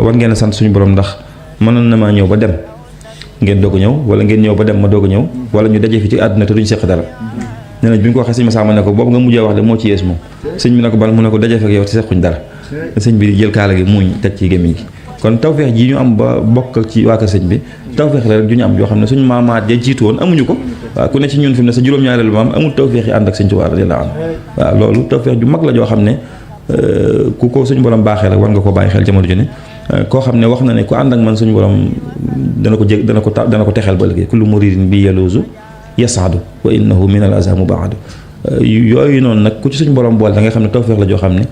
[SPEAKER 1] war ngeen a sant suñu borom ndax mënoon na maa ñëw ba dem ngeen doog a ñëw wala ngeen ñëw ba dem ma doog a ñëw wala ñu daje fi ci àdduna te duñ seq dara nee na bi ñu ko waxee sëñ Masamba ne ko boobu nga mujjee wax de moo ci yees moom sëñ bi ne ko ban mu ne ko daje fekk yow te sequñ dara sëñ bi jël kaala gi muuñ teg ci gémmiñ gi kon tawfeex ji ñu am ba bokk ci waa kër sëñ bi tawfeex la rek ju ñu am yoo xam ne suñu maamaat ya jiitu woon amuñu ko waaw ku ne ci ñun fi mu ne sa juróom-ñaareelu maam amul tawfeex yi ànd ak Sëñ Tuubaa radiyallaahu anhu waaw loolu tawfeex ju mag la joo xam ne ku ko suñu borom baaxee rek war nga ko bàyyi xel jamono ju ne koo xam ne wax na ne ku ànd ak man suñu borom dana ko texeel ba léegi kullu muridin bi yaluuzu yasaadu wa innahu min al aza mubaadu yooyu noonu nag ku ci suñu borom boole da nga xam ne tawfeex la joo xam ne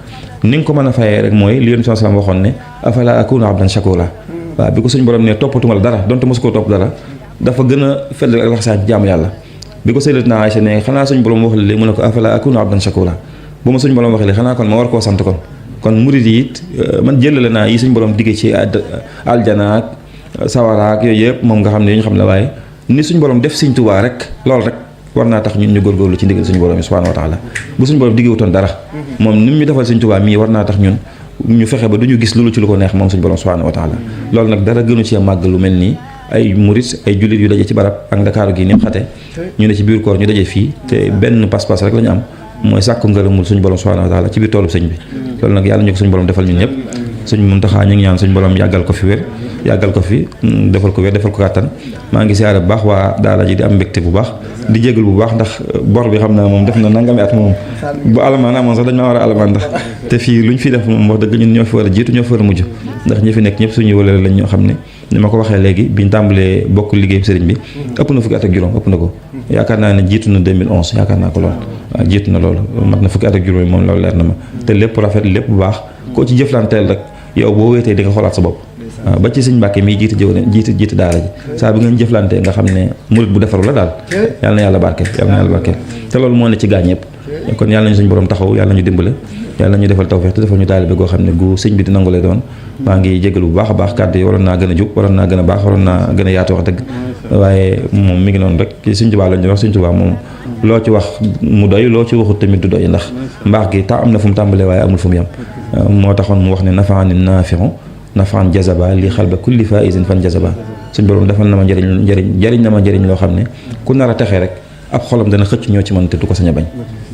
[SPEAKER 1] ni nga ko mën a fayee rek mooy li Yonent bi sallallahu alayhi wasallam waxoon ne afala akunu abdan shakura waaw bi ko suñu borom ne toppatuma la dara donte mosu koo topp dara dafa gën a fedd ak laxasaa ci jaamu yàlla bi ko Sayyidatuna Aïcha ne xanaa suñu borom wax la léegi mu ne ko afala akunu abdan shakura bu ma suñu borom waxee léegi xanaa kon ma war koo sant kon murid yi it man jëlale naa yi suñu borom diggee ci aljana ak sawara ak yooyu yëpp moom nga xam ne ñu xam la waaye ni suñu borom def Sëriñ Tuubaa rek loolu rek war naa tax ñun ñu góorgóorlu ci ndigal suñu borom yi subhaanahu wa taala bu suñu borom diggewutoon dara moom ni mu ñu defal Sëriñ Tuubaa mii war naa tax ñun ñu fexe ba duñu gis loolu ci lu ko neex moom suñu borom subhaanahu wa taala loolu nag dara gënu ci màgg lu mel nii ay murit ay jullit yu daje ci barab ak Ndakaaru gi ni mu xate ñu ne ci biir koor ñu daje fii te benn pas-pas rek la ñu am mooy sàkku ngërëmul suñu borom subhaanahu wa taala ci biir toolu sëñ bi loolu nag yàlla ñu ko suñu borom defal ñun ñëpp suñ Muntaxa ñu ngi ñaan suñu borom yàggal ko fi wér yàggal ko fi defal ko wér defal ko kàttan maa ngi siyaare bu baax waa daara ji di am mbégte bu baax di jégal bu baax ndax bor bi xam naa moom def na nangami at moom bu alamaan amoon sax dañ maa war a alamaan ndax te fii lu ñu fi def moom wax dëgg ñun ñoo fi war a jiitu ñoo fi war a mujj ndax ñi fi nekk ñëpp suñuy wëlale lañ ñoo xam ne ni ma ko waxee léegi biñ tàmbalee bokk liggéey sëriñ bi ëpp na fukki at ak juróom ëpp na ko yaakaar naa ne jiitu na 2011 yaakaar naa ko lool waaw jiitu na loolu mat na fukki at ak juróom moom loolu leer na ma te lépp rafet lépp bu baax koo ci jëflanteel rek yow boo wéetee di nga xoolaat sa bopp waaw ba ci sëñ Mbàkke mii jiite daara ji saa bi ngeen jëflantee nga xam ne murit bu defaru la daal yàlla na yàlla barkeel te loolu moo ne ci gaañ yëpp kon yàlla nañu suñu borom taxaw yàlla ñu dimbale yàlla ñu defal tawfeex te defal ñu taalibe goo xam ne gu sëñ bi di nangu lay doon maa ngi jégalu bu baax a baax kàddu yi waroon naa gën a jub waroon naa gën a baax waroon naa gën a yaatu wax dëgg waaye moom mi ngi noonu rek Sëñ Tuubaa lañ wax Sëñ Tuubaa moom loo ci wax mu doy loo ci waxut tamit du doy ndax mbaax gi am na fu mu tàmbalee waaye amul fu mu yem moo taxoon mu wax ne nafaani naafi'u nafaan jazaba li xalba kulli faizin fan jazaba suñ borom defal na ma njëriñ na ma njëriñ loo xam ne ku nar a texee rek ab xolam dana xëcc ñoo ci mën te du ko sañ a bañ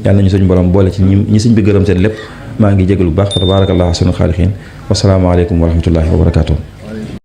[SPEAKER 1] yàlla nañu suñu borom boole ci ñi suñ bi gërëm seen lépp maa ngi jégalu bu baax fa tabarakallahu ahsanul xaaliqiin wassalaamu aleykum wa rahmatullahi wa barakaatuh